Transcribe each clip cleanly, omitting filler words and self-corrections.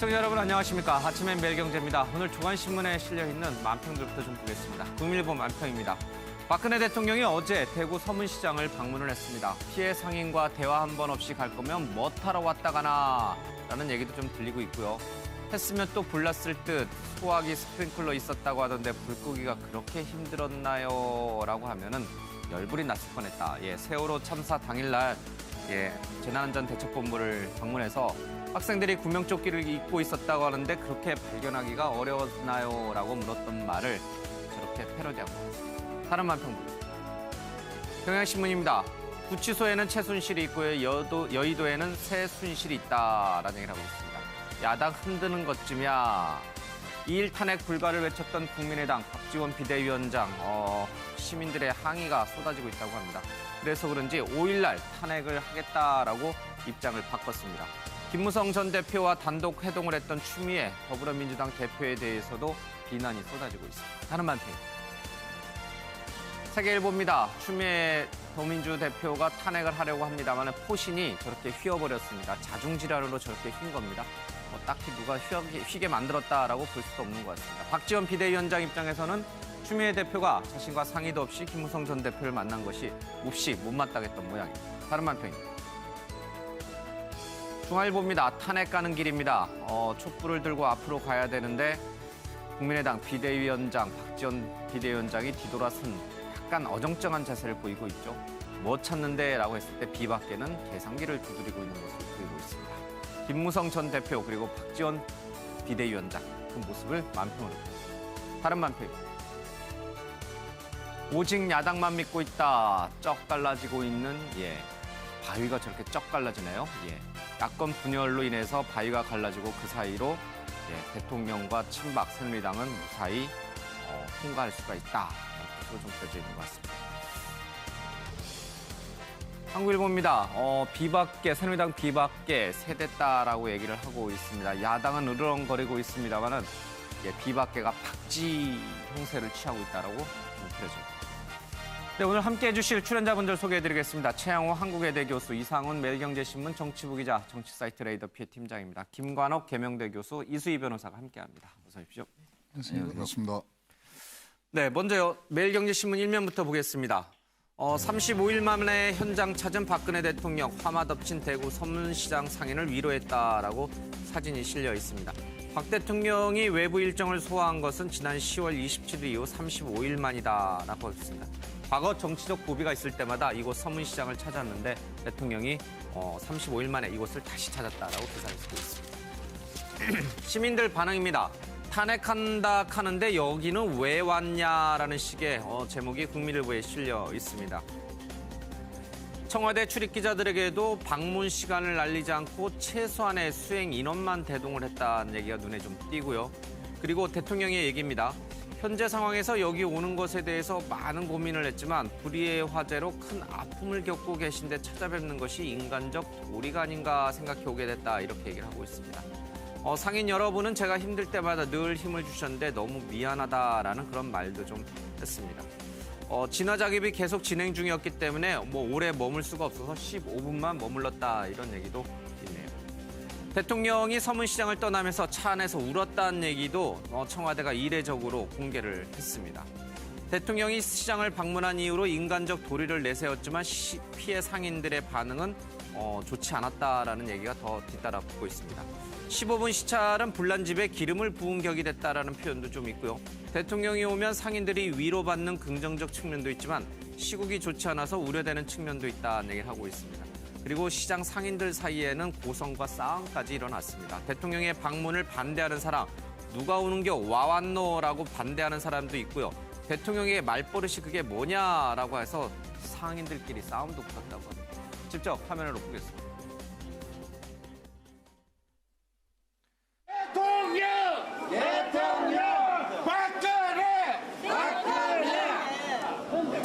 시청자 여러분 안녕하십니까. 아침엔 매일경제입니다. 오늘 조간신문에 실려있는 만평들부터 좀 보겠습니다. 국민일보 만평입니다. 박근혜 대통령이 어제 대구 서문시장을 방문을 했습니다. 피해 상인과 대화 한 번 없이 갈 거면 뭐 타러 왔다 가나 라는 얘기도 좀 들리고 있고요. 했으면 또 불났을 듯 소화기 스프링클러 있었다고 하던데 불 끄기가 그렇게 힘들었나요? 라고 하면은 열불이 났을 뻔했다. 세월호 참사 당일날 재난안전대책본부를 방문해서 학생들이 구명조끼를 입고 있었다고 하는데 그렇게 발견하기가 어려웠나요? 라고 물었던 말을 저렇게 패러디한 것 같습니다. 다른 만평 보겠습니다. 경향신문입니다. 구치소에는 최순실이 있고요. 여의도에는 새순실이 있다라는 얘기를 하고 있습니다. 야당 흔드는 것쯤이야. 2일 탄핵 불가를 외쳤던 국민의당 박지원 비대위원장 시민들의 항의가 쏟아지고 있다고 합니다. 그래서 그런지 5일날 탄핵을 하겠다라고 입장을 바꿨습니다. 김무성 전 대표와 단독 회동을 했던 추미애 더불어민주당 대표에 대해서도 비난이 쏟아지고 있습니다. 다른 만평입니다. 세계일보입니다. 추미애 더민주 대표가 탄핵을 하려고 합니다만 포신이 저렇게 휘어버렸습니다. 자중질환으로 저렇게 휜 겁니다. 딱히 누가 휘게 만들었다라고 볼 수도 없는 것 같습니다. 박지원 비대위원장 입장에서는 추미애 대표가 자신과 상의도 없이 김무성 전 대표를 만난 것이 몹시 못마땅했던 모양입니다. 다른 만평입니다. 중앙일보입니다. 탄핵 가는 길입니다. 촛불을 들고 앞으로 가야 되는데 국민의당 비대위원장 박지원 비대위원장이 뒤돌아선 약간 어정쩡한 자세를 보이고 있죠. 뭐 찾는데? 라고 했을 때 비밖에는 계산기를 두드리고 있는 모습을 보이고 있습니다. 김무성 전 대표 그리고 박지원 비대위원장 그 모습을 만평으로 보였습니다. 다른 만평입니다. 오직 야당만 믿고 있다. 쩍 갈라지고 있는 바위가 저렇게 쩍 갈라지네요. 야권 분열로 인해서 바위가 갈라지고 그 사이로 대통령과 친박 새누리당은 무사히 통과할 수가 있다. 이렇게 좀 펴져 있는 것 같습니다. 한국일보입니다. 새누리당 비박계 세댔다라고 얘기를 하고 있습니다. 야당은 으르렁거리고 있습니다만은 비박계가 박쥐 형세를 취하고 있다라고 좀 그려집니다. 네, 오늘 함께해 주실 출연자분들 소개해드리겠습니다. 최양호 한국외대 교수, 이상훈 매일경제신문 정치부 기자, 정치사이트 레이더피의 팀장입니다. 김관옥 계명대 교수, 이수희 변호사가 함께합니다. 어서 오십시오. 안녕하세요. 반갑습니다. 네, 먼저요. 매일경제신문 1면부터 보겠습니다. 35일 만에 현장 찾은 박근혜 대통령, 화마 덮친 대구 서문시장 상인을 위로했다라고 사진이 실려 있습니다. 박 대통령이 외부 일정을 소화한 것은 지난 10월 27일 이후 35일 만이다라고 했습니다. 과거 정치적 고비가 있을 때마다 이곳 서문시장을 찾았는데 대통령이 35일 만에 이곳을 다시 찾았다라고 기사를 쓰고 있습니다. 시민들 반응입니다. 탄핵한다 하는데 여기는 왜 왔냐라는 식의 제목이 국민일보에 실려 있습니다. 청와대 출입기자들에게도 방문 시간을 알리지 않고 최소한의 수행 인원만 대동을 했다는 얘기가 눈에 좀 띄고요. 그리고 대통령의 얘기입니다. 현재 상황에서 여기 오는 것에 대해서 많은 고민을 했지만 불의의 화재로 큰 아픔을 겪고 계신데 찾아뵙는 것이 인간적 도리가 아닌가 생각해 오게 됐다. 이렇게 얘기를 하고 있습니다. 상인 여러분은 제가 힘들 때마다 늘 힘을 주셨는데 너무 미안하다라는 그런 말도 좀 했습니다. 진화 작업이 계속 진행 중이었기 때문에 오래 머물 수가 없어서 15분만 머물렀다 이런 얘기도 있네요. 대통령이 서문시장을 떠나면서 차 안에서 울었다는 얘기도 청와대가 이례적으로 공개를 했습니다. 대통령이 시장을 방문한 이후로 인간적 도리를 내세웠지만 피해 상인들의 반응은 좋지 않았다라는 얘기가 더 뒤따라 붙고 있습니다. 15분 시찰은 불난 집에 기름을 부은 격이 됐다라는 표현도 좀 있고요. 대통령이 오면 상인들이 위로받는 긍정적 측면도 있지만 시국이 좋지 않아서 우려되는 측면도 있다는 얘기를 하고 있습니다. 그리고 시장 상인들 사이에는 고성과 싸움까지 일어났습니다. 대통령의 방문을 반대하는 사람, 누가 오는겨 와왔노라고 반대하는 사람도 있고요. 대통령의 말버릇이 그게 뭐냐라고 해서 상인들끼리 싸움도 붙었다고 합니다. 직접 화면으로 보겠습니다.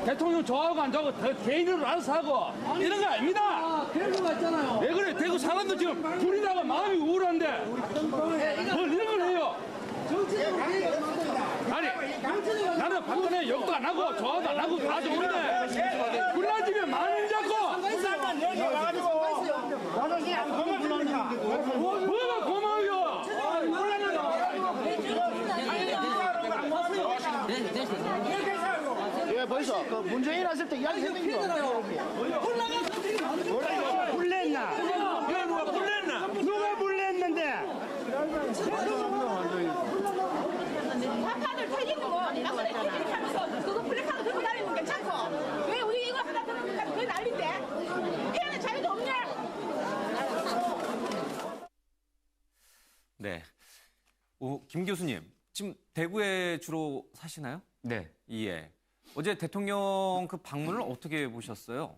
대통령 좋아하고 안 좋아하고 개인으로 알아서 하고 이런 거 아닙니다. 대구 갔잖아요. 왜 그래? 대구 사람도 지금 불이라고 마음이 우울한데 뭘 이런 걸 해요? 아니 나는 박근혜 욕도 안 하고 좋아도 안 하고 다 좋은데 불난 집에 마음 잡고 여기 와가지고 뭐가 고마워요? 벌써 그 문재인 왔을 때 이야기 했는 거. 불냈나? 누가 불냈나? 누가 불냈는데? 화판을 펴기는 거 나머지 이렇게 하면서 그거 플래카드 들고 다니는 게 괜찮고 왜 우리 이거 하나 들으니까 그게 난리인데 표현의 자유도 없냐? 네. 김 교수님, 지금 대구에 주로 사시나요? 네. 예. 어제 대통령 그 방문을 어떻게 보셨어요?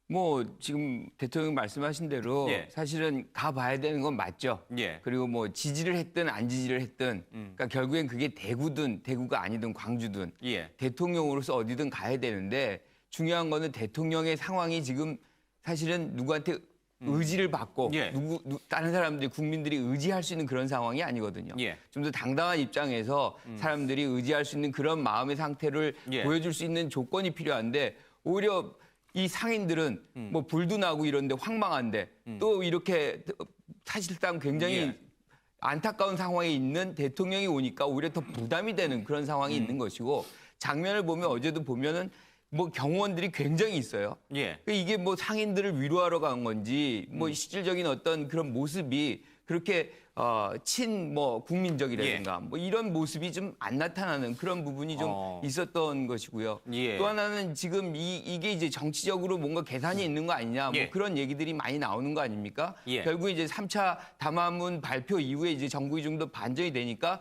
뭐 지금 대통령 말씀하신 대로 예. 사실은 가봐야 되는 건 맞죠. 예. 그리고 뭐 지지를 했든 안 지지를 했든 그러니까 결국엔 그게 대구든 대구가 아니든 광주든 예. 대통령으로서 어디든 가야 되는데 중요한 거는 대통령의 상황이 지금 사실은 누구한테 의지를 받고 예. 다른 사람들이 국민들이 의지할 수 있는 그런 상황이 아니거든요. 예. 좀 더 당당한 입장에서 사람들이 의지할 수 있는 그런 마음의 상태를 예. 보여줄 수 있는 조건이 필요한데 오히려 이 상인들은 뭐 불도 나고 이런데 황망한데 또 이렇게 사실상 굉장히 예. 안타까운 상황에 있는 대통령이 오니까 오히려 더 부담이 되는 그런 상황이 있는 것이고 장면을 보면 어제도 보면은 뭐 경호원들이 굉장히 있어요. 예. 이게 뭐 상인들을 위로하러 간 건지 뭐 실질적인 어떤 그런 모습이 그렇게 뭐 국민적이라든가 뭐 이런 모습이 좀 안 나타나는 그런 부분이 좀 있었던 것이고요. 예. 또 하나는 지금 이게 이제 정치적으로 뭔가 계산이 있는 거 아니냐 뭐 예. 그런 얘기들이 많이 나오는 거 아닙니까? 예. 결국 이제 3차 담화문 발표 이후에 이제 정국이 좀 더 반전이 되니까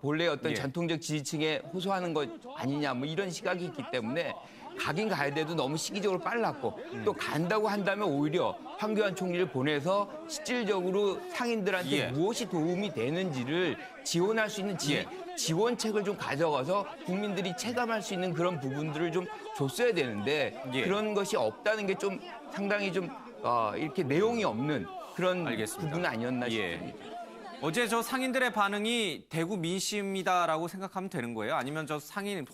본래 어떤 예. 전통적 지지층에 호소하는 것 아니냐 뭐 이런 시각이 있기 때문에 가긴 가야 돼도 너무 시기적으로 빨랐고 또 간다고 한다면 오히려 황교안 총리를 보내서 실질적으로 상인들한테 예. 무엇이 도움이 되는지를 지원할 수 있는 지원책을 좀 가져가서 국민들이 체감할 수 있는 그런 부분들을 좀 줬어야 되는데 예. 그런 것이 없다는 게 좀 상당히 좀 이렇게 내용이 없는 그런 알겠습니다. 부분 아니었나 예. 싶습니다. 어제 저 상인들의 반응이 대구 민심이다라고 생각하면 되는 거예요? 아니면 저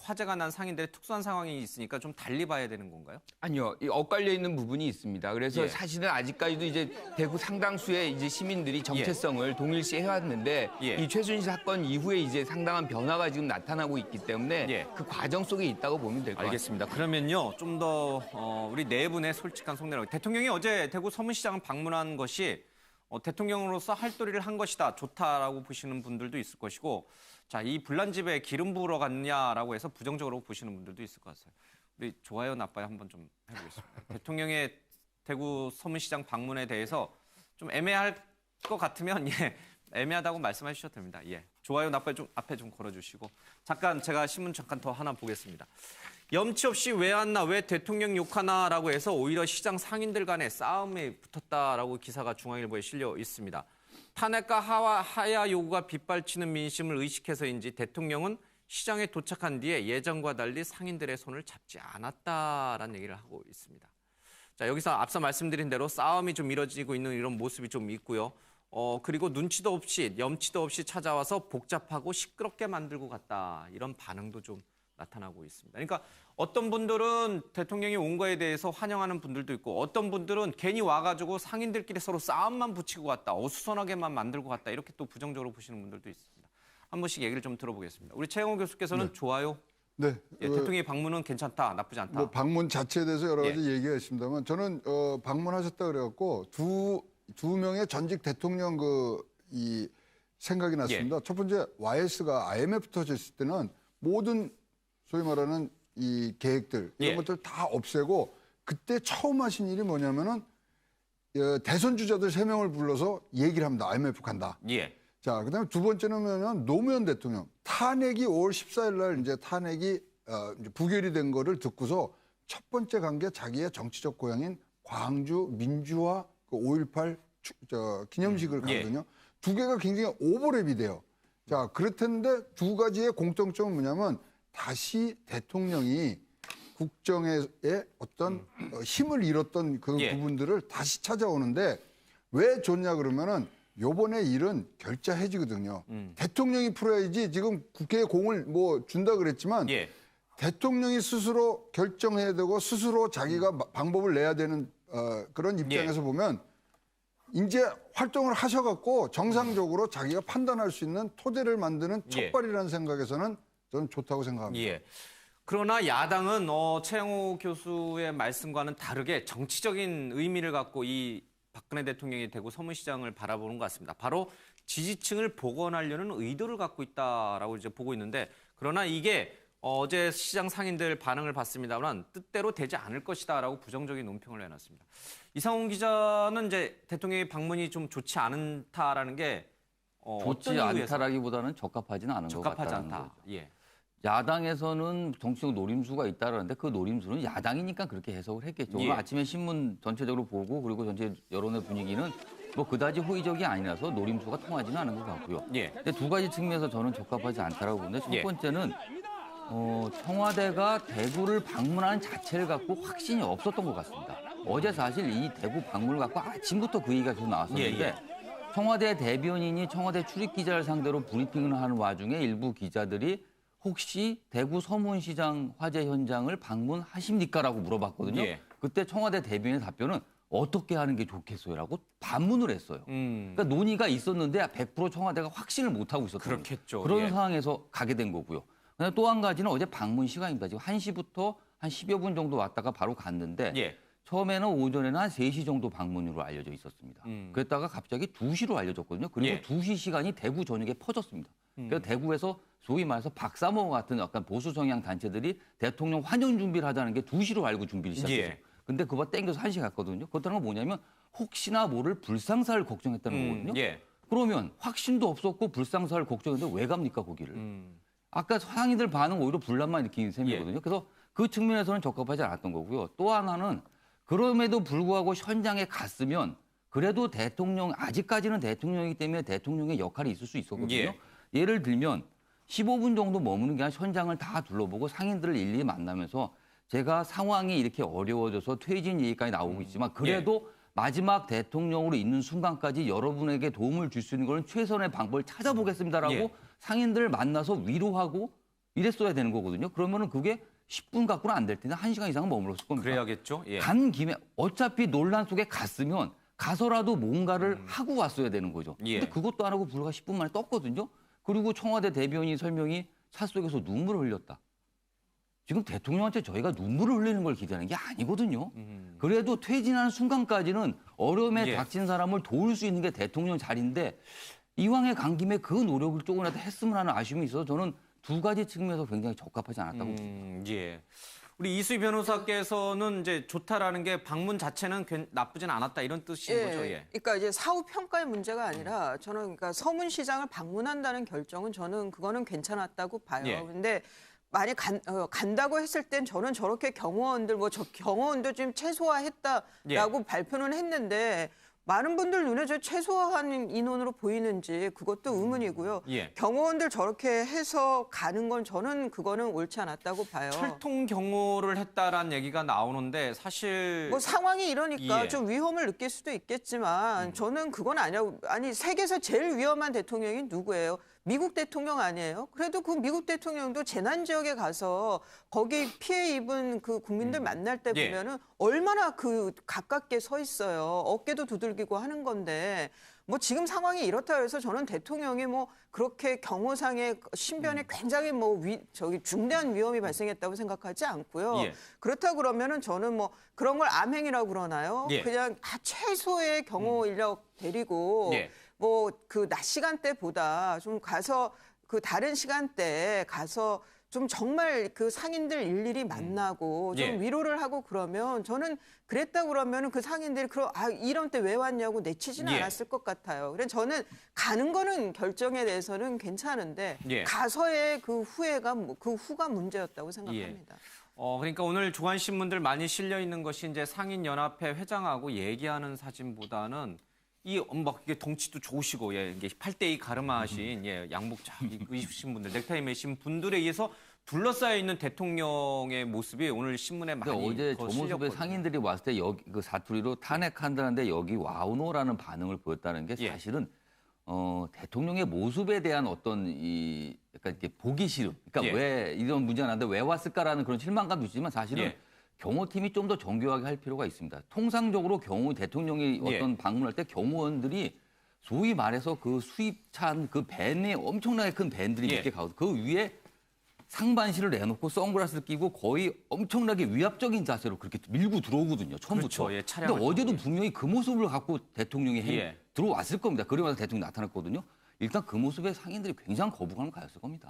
화재가 난 상인들의 특수한 상황이 있으니까 좀 달리 봐야 되는 건가요? 아니요, 엇갈려 있는 부분이 있습니다. 그래서 예. 사실은 아직까지도 이제 대구 상당수의 이제 시민들이 정체성을 동일시 해왔는데 예. 이 최순실 사건 이후에 이제 상당한 변화가 지금 나타나고 있기 때문에 예. 그 과정 속에 있다고 보면 될 것 같습니다. 알겠습니다. 그러면요, 좀 더 우리 네 분의 솔직한 속내로 대통령이 어제 대구 서문시장을 방문한 것이 대통령으로서 할 도리를 한 것이다, 좋다라고 보시는 분들도 있을 것이고, 자, 이 불난집에 기름 부으러 갔냐라고 해서 부정적으로 보시는 분들도 있을 것 같아요. 우리 좋아요, 나빠요 한번 좀 해보겠습니다. 대통령의 대구 서문시장 방문에 대해서 좀 애매할 것 같으면 애매하다고 말씀해 주셔도 됩니다. 예, 좋아요, 나빠요 좀 앞에 좀 걸어주시고 잠깐 제가 신문 잠깐 더 하나 보겠습니다. 염치 없이 왜 왔나, 왜 대통령 욕하나라고 해서 오히려 시장 상인들 간의 싸움에 붙었다라고 기사가 중앙일보에 실려 있습니다. 탄핵과 하야 요구가 빗발치는 민심을 의식해서인지 대통령은 시장에 도착한 뒤에 예전과 달리 상인들의 손을 잡지 않았다라는 얘기를 하고 있습니다. 자, 여기서 앞서 말씀드린 대로 싸움이 좀 이뤄지고 있는 이런 모습이 좀 있고요. 그리고 눈치도 없이 염치도 없이 찾아와서 복잡하고 시끄럽게 만들고 갔다, 이런 반응도 좀 나타나고 있습니다. 그러니까 어떤 분들은 대통령이 온 거에 대해서 환영하는 분들도 있고, 어떤 분들은 괜히 와가지고 상인들끼리 서로 싸움만 붙이고 갔다, 어수선하게만 만들고 갔다, 이렇게 또 부정적으로 보시는 분들도 있습니다. 한 번씩 얘기를 좀 들어보겠습니다. 우리 최영호 교수께서는 좋아요? 네. 대통령이 방문은 괜찮다, 나쁘지 않다. 뭐 방문 자체에 대해서 여러 가지 얘기가 있습니다만 저는 방문하셨다 그래갖고 두 명의 전직 대통령 이 생각이 났습니다. 첫 번째, YS가 IMF 터졌을 때는 모든 소위 말하는 이 계획들 이런 것들 다 없애고 그때 처음 하신 일이 뭐냐면은 대선 주자들 3명을 불러서 얘기를 합니다. IMF 간다. 예. 자, 그다음에 두 번째는 뭐냐면 노무현 대통령 탄핵이 5월 14일 날 이제 탄핵이 이제 부결이 된 거를 듣고서 첫 번째 간 게 자기의 정치적 고향인 광주 민주화 그 5.18 기념식을 가거든요. 두 개가 굉장히 오버랩이 돼요. 자, 그렇던데 두 가지의 공통점은 뭐냐면 다시 대통령이 국정의 어떤 힘을 잃었던 그 부분들을 다시 찾아오는데 왜 좋냐 그러면은 요번에 일은 결자 해지거든요. 대통령이 풀어야지 지금 국회에 공을 뭐 준다 그랬지만 대통령이 스스로 결정해야 되고 스스로 자기가 방법을 내야 되는 그런 입장에서 보면 이제 활동을 하셔갖고 정상적으로 자기가 판단할 수 있는 토대를 만드는 첫발이라는 생각에서는 저는 좋다고 생각합니다. 그러나 야당은 최영호 교수의 말씀과는 다르게 정치적인 의미를 갖고 이 박근혜 대통령이 대구 서문시장을 바라보는 것 같습니다. 바로 지지층을 복원하려는 의도를 갖고 있다라고 이제 보고 있는데, 그러나 이게 어제 시장 상인들 반응을 봤습니다만 뜻대로 되지 않을 것이다라고 부정적인 논평을 내놨습니다. 이상훈 기자는 이제 대통령의 방문이 좀 좋지 않다라는 게 좋지 어떤 이유에서 않다라기보다는 적합하지는 않은 것 적합하지 같다는 않다. 거죠. 예. 야당에서는 정치적 노림수가 있다라는데 그 노림수는 야당이니까 그렇게 해석을 했겠죠. 예. 오늘 아침에 신문 전체적으로 보고 그리고 전체 여론의 분위기는 뭐 그다지 호의적이 아니라서 노림수가 통하지는 않은 것 같고요. 예. 근데 두 가지 측면에서 저는 적합하지 않다라고 보는데 첫 예. 번째는 청와대가 대구를 방문하는 자체를 갖고 확신이 없었던 것 같습니다. 어제 사실 이 대구 방문을 갖고 아침부터 그 얘기가 계속 나왔었는데 예. 청와대 대변인이 청와대 출입 기자를 상대로 브리핑을 하는 와중에 일부 기자들이 혹시 대구 서문시장 화재 현장을 방문하십니까라고 물어봤거든요. 예. 그때 청와대 대변인의 답변은 어떻게 하는 게 좋겠어요라고 반문을 했어요. 그러니까 논의가 있었는데 100% 청와대가 확신을 못하고 있었던 거예요. 그렇겠죠. 그런 예. 상황에서 가게 된 거고요. 또 한 가지는 어제 방문 시간입니다. 지금 1시부터 한 10여 분 정도 왔다가 바로 갔는데 예. 처음에는 오전에는 한 3시 정도 방문으로 알려져 있었습니다. 그랬다가 갑자기 2시로 알려졌거든요. 그리고 예. 2시 시간이 대구 전역에 퍼졌습니다. 그래서 대구에서 소위 말해서 박사모 같은 약간 보수 성향 단체들이 대통령 환영 준비를 하자는 게 2시로 알고 준비를 시작했어요. 예. 근데 그거 땡겨서 1시 갔거든요. 그렇다는 건 뭐냐면 혹시나 모를 불상사를 걱정했다는 거거든요. 예. 그러면 확신도 없었고 불상사를 걱정했는데 왜 갑니까 거기를? 아까 상인들 반응 오히려 분란만 일으키는 셈이거든요. 예. 그래서 그 측면에서는 적합하지 않았던 거고요. 또 하나는 그럼에도 불구하고 현장에 갔으면 그래도 대통령 아직까지는 대통령이기 때문에 대통령의 역할이 있을 수 있었거든요. 예. 예를 들면 15분 정도 머무는 게 아니라 현장을 다 둘러보고 상인들을 일일이 만나면서 제가 상황이 이렇게 어려워져서 퇴진 얘기까지 나오고 있지만 그래도 마지막 대통령으로 있는 순간까지 여러분에게 도움을 줄 수 있는 건 최선의 방법을 찾아보겠습니다라고 예. 상인들을 만나서 위로하고 이랬어야 되는 거거든요. 그러면은 그게 10분 갖고는 안 될 텐데 1시간 이상은 머물렀을 겁니다. 그래야겠죠. 예. 간 김에 어차피 논란 속에 갔으면 가서라도 뭔가를 하고 왔어야 되는 거죠. 예. 근데 그것도 안 하고 불과 10분 만에 떴거든요. 그리고 청와대 대변인 설명이 차 속에서 눈물을 흘렸다. 지금 대통령한테 저희가 눈물을 흘리는 걸 기대하는 게 아니거든요. 그래도 퇴진하는 순간까지는 어려움에 예. 닥친 사람을 도울 수 있는 게 대통령 자리인데 이왕에 간 김에 그 노력을 조금이라도 했으면 하는 아쉬움이 있어서 저는 두 가지 측면에서 굉장히 적합하지 않았다고 봅니다. 예. 우리 이수희 변호사께서는 이제 좋다라는 게 방문 자체는 나쁘진 않았다 이런 뜻인 거죠. 예. 그러니까 이제 사후 평가의 문제가 아니라 저는 그러니까 서문시장을 방문한다는 결정은 저는 그거는 괜찮았다고 봐요. 예. 근데 만약 간다고 했을 땐 저는 저렇게 경호원들 경호원도 좀 최소화했다라고 발표는 했는데 많은 분들 눈에 저 최소화한 인원으로 보이는지 그것도 의문이고요. 예. 경호원들 저렇게 해서 가는 건 저는 그거는 옳지 않았다고 봐요. 철통 경호를 했다라는 얘기가 나오는데 사실 뭐 상황이 이러니까 예. 좀 위험을 느낄 수도 있겠지만 저는 그건 아니라고. 아니 세계에서 제일 위험한 대통령이 누구예요? 미국 대통령 아니에요? 그래도 그 미국 대통령도 재난 지역에 가서 거기 피해 입은 그 국민들 만날 때 예. 보면은 얼마나 그 가깝게 서 있어요. 어깨도 두들기고 하는 건데 뭐 지금 상황이 이렇다 해서 저는 대통령이 뭐 그렇게 경호상의 신변에 굉장히 뭐 중대한 위험이 발생했다고 생각하지 않고요. 예. 그렇다 그러면은 저는 뭐 그런 걸 암행이라고 그러나요? 예. 그냥 최소의 경호 인력 데리고 예. 뭐 그 낮 시간대보다 좀 가서 그 다른 시간대에 가서 좀 정말 그 상인들 일일이 만나고 좀 예. 위로를 하고 그러면 저는 그랬다 그러면은 그 상인들이 이런 때 왜 왔냐고 내치지는 예. 않았을 것 같아요. 그래서 저는 가는 거는 결정에 대해서는 괜찮은데 예. 가서의 그 후회가 그 후가 문제였다고 생각합니다. 그러니까 오늘 조간신문들 많이 실려 있는 것이 이제 상인연합회 회장하고 얘기하는 사진보다는 막 이게 덩치도 좋으시고 이게 8대2 가르마하신 양복 잘 입으신 분들, 넥타이 매신 분들에 의해서 둘러싸여 있는 대통령의 모습이 오늘 신문에 많이 어제 저 모습에 실렸거든요. 상인들이 왔을 때 여기 그 사투리로 탄핵한다는데 여기 와우노라는 반응을 보였다는 게 예. 사실은 대통령의 모습에 대한 어떤 약간 이렇게 보기 싫음. 그러니까 예. 왜 이런 문제가 나는데 왜 왔을까라는 그런 실망감도 있지만 사실은 예. 경호팀이 좀 더 정교하게 할 필요가 있습니다. 통상적으로 대통령이 예. 어떤 방문할 때 경호원들이 소위 말해서 그 수입찬 그 밴에 엄청나게 큰 밴들이 예. 몇 개 가고 그 위에 상반신을 내놓고 선글라스를 끼고 거의 엄청나게 위압적인 자세로 그렇게 밀고 들어오거든요. 처음부터. 그렇죠. 예, 근데 차량을 어제도 타고, 분명히 그 모습을 갖고 대통령이 예. 들어왔을 겁니다. 그러면서 대통령이 나타났거든요. 일단 그 모습에 상인들이 굉장히 거부감을 가졌을 겁니다.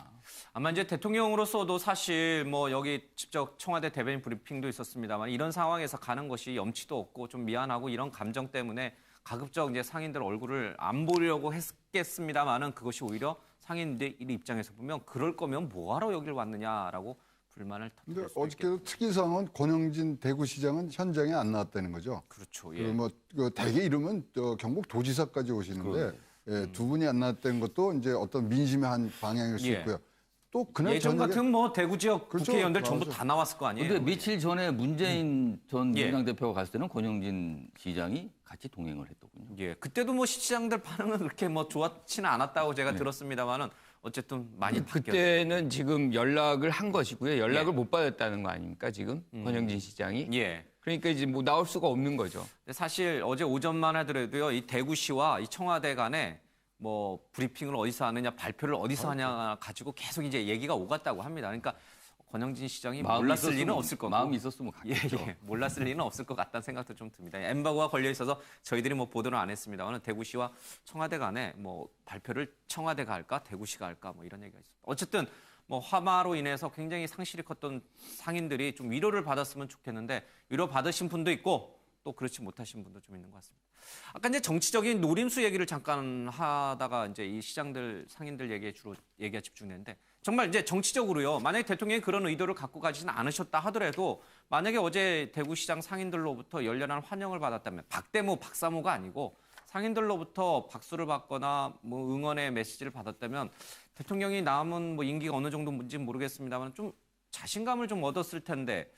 아마 이제 대통령으로서도 사실 뭐 여기 직접 청와대 대변인 브리핑도 있었습니다만 이런 상황에서 가는 것이 염치도 없고 좀 미안하고 이런 감정 때문에 가급적 이제 상인들 얼굴을 안 보려고 했겠습니다만은 그것이 오히려 상인들 입장에서 보면 그럴 거면 뭐하러 여길 왔느냐라고 불만을 근데 터뜨릴 수 어저께도 있겠죠. 특이사항은 권영진 대구시장은 현장에 안 나왔다는 거죠. 그렇죠. 그리고 예. 뭐 대개 이러면 경북 도지사까지 오시는데 예, 두 분이 안 나왔다는 것도 이제 어떤 민심의 한 방향일 수 예. 있고요. 또 그날 예전 저녁에 같은 뭐 대구 지역 그렇죠. 국회의원들 전부 맞아요. 다 나왔을 거 아니에요. 근데 며칠 전에 문재인 전 예. 민주당 대표가 갔을 때는 권영진 시장이 같이 동행을 했더군요. 예, 그때도 뭐 시장들 반응은 그렇게 뭐 좋지는 않았다고 제가 들었습니다만은 어쨌든 많이 바뀌었어요. 그때는 지금 연락을 한 것이고요. 연락을 예. 못 받았다는 거 아닙니까 지금 권영진 시장이. 예. 그러니까 이제 뭐 나올 수가 없는 거죠. 근데 사실 어제 오전만 하더라도요, 이 대구시와 이 청와대 간에 뭐 브리핑을 어디서 하느냐, 발표를 어디서 하냐 가지고 계속 이제 얘기가 오갔다고 합니다. 그러니까 권영진 시장이 마음이 몰랐을 있었으면- 리는 없을 거고. 마음이 있었으면 예, 갔겠죠. 예, 몰랐을 리는 없을 것 같다는 생각도 좀 듭니다. 엠바고가 걸려 있어서 저희들이 뭐 보도는 안 했습니다만 대구시와 청와대 간에 뭐 발표를 청와대가 할까, 대구시가 할까 뭐 이런 얘기가 있습니다. 어쨌든 뭐 화마로 인해서 굉장히 상실이 컸던 상인들이 좀 위로를 받았으면 좋겠는데 위로 받으신 분도 있고 또 그렇지 못하신 분도 좀 있는 것 같습니다. 아까 이제 정치적인 노림수 얘기를 잠깐 하다가 이제 이 시장들 상인들 얘기에 주로 얘기가 집중되는데 정말 이제 정치적으로요. 만약에 대통령이 그런 의도를 갖고 가지는 않으셨다 하더라도 만약에 어제 대구시장 상인들로부터 열렬한 환영을 받았다면 박대모, 박사모가 아니고 상인들로부터 박수를 받거나 뭐 응원의 메시지를 받았다면 대통령이 남은 뭐 임기가 어느 정도인지는 모르겠습니다만 좀 자신감을 좀 얻었을 텐데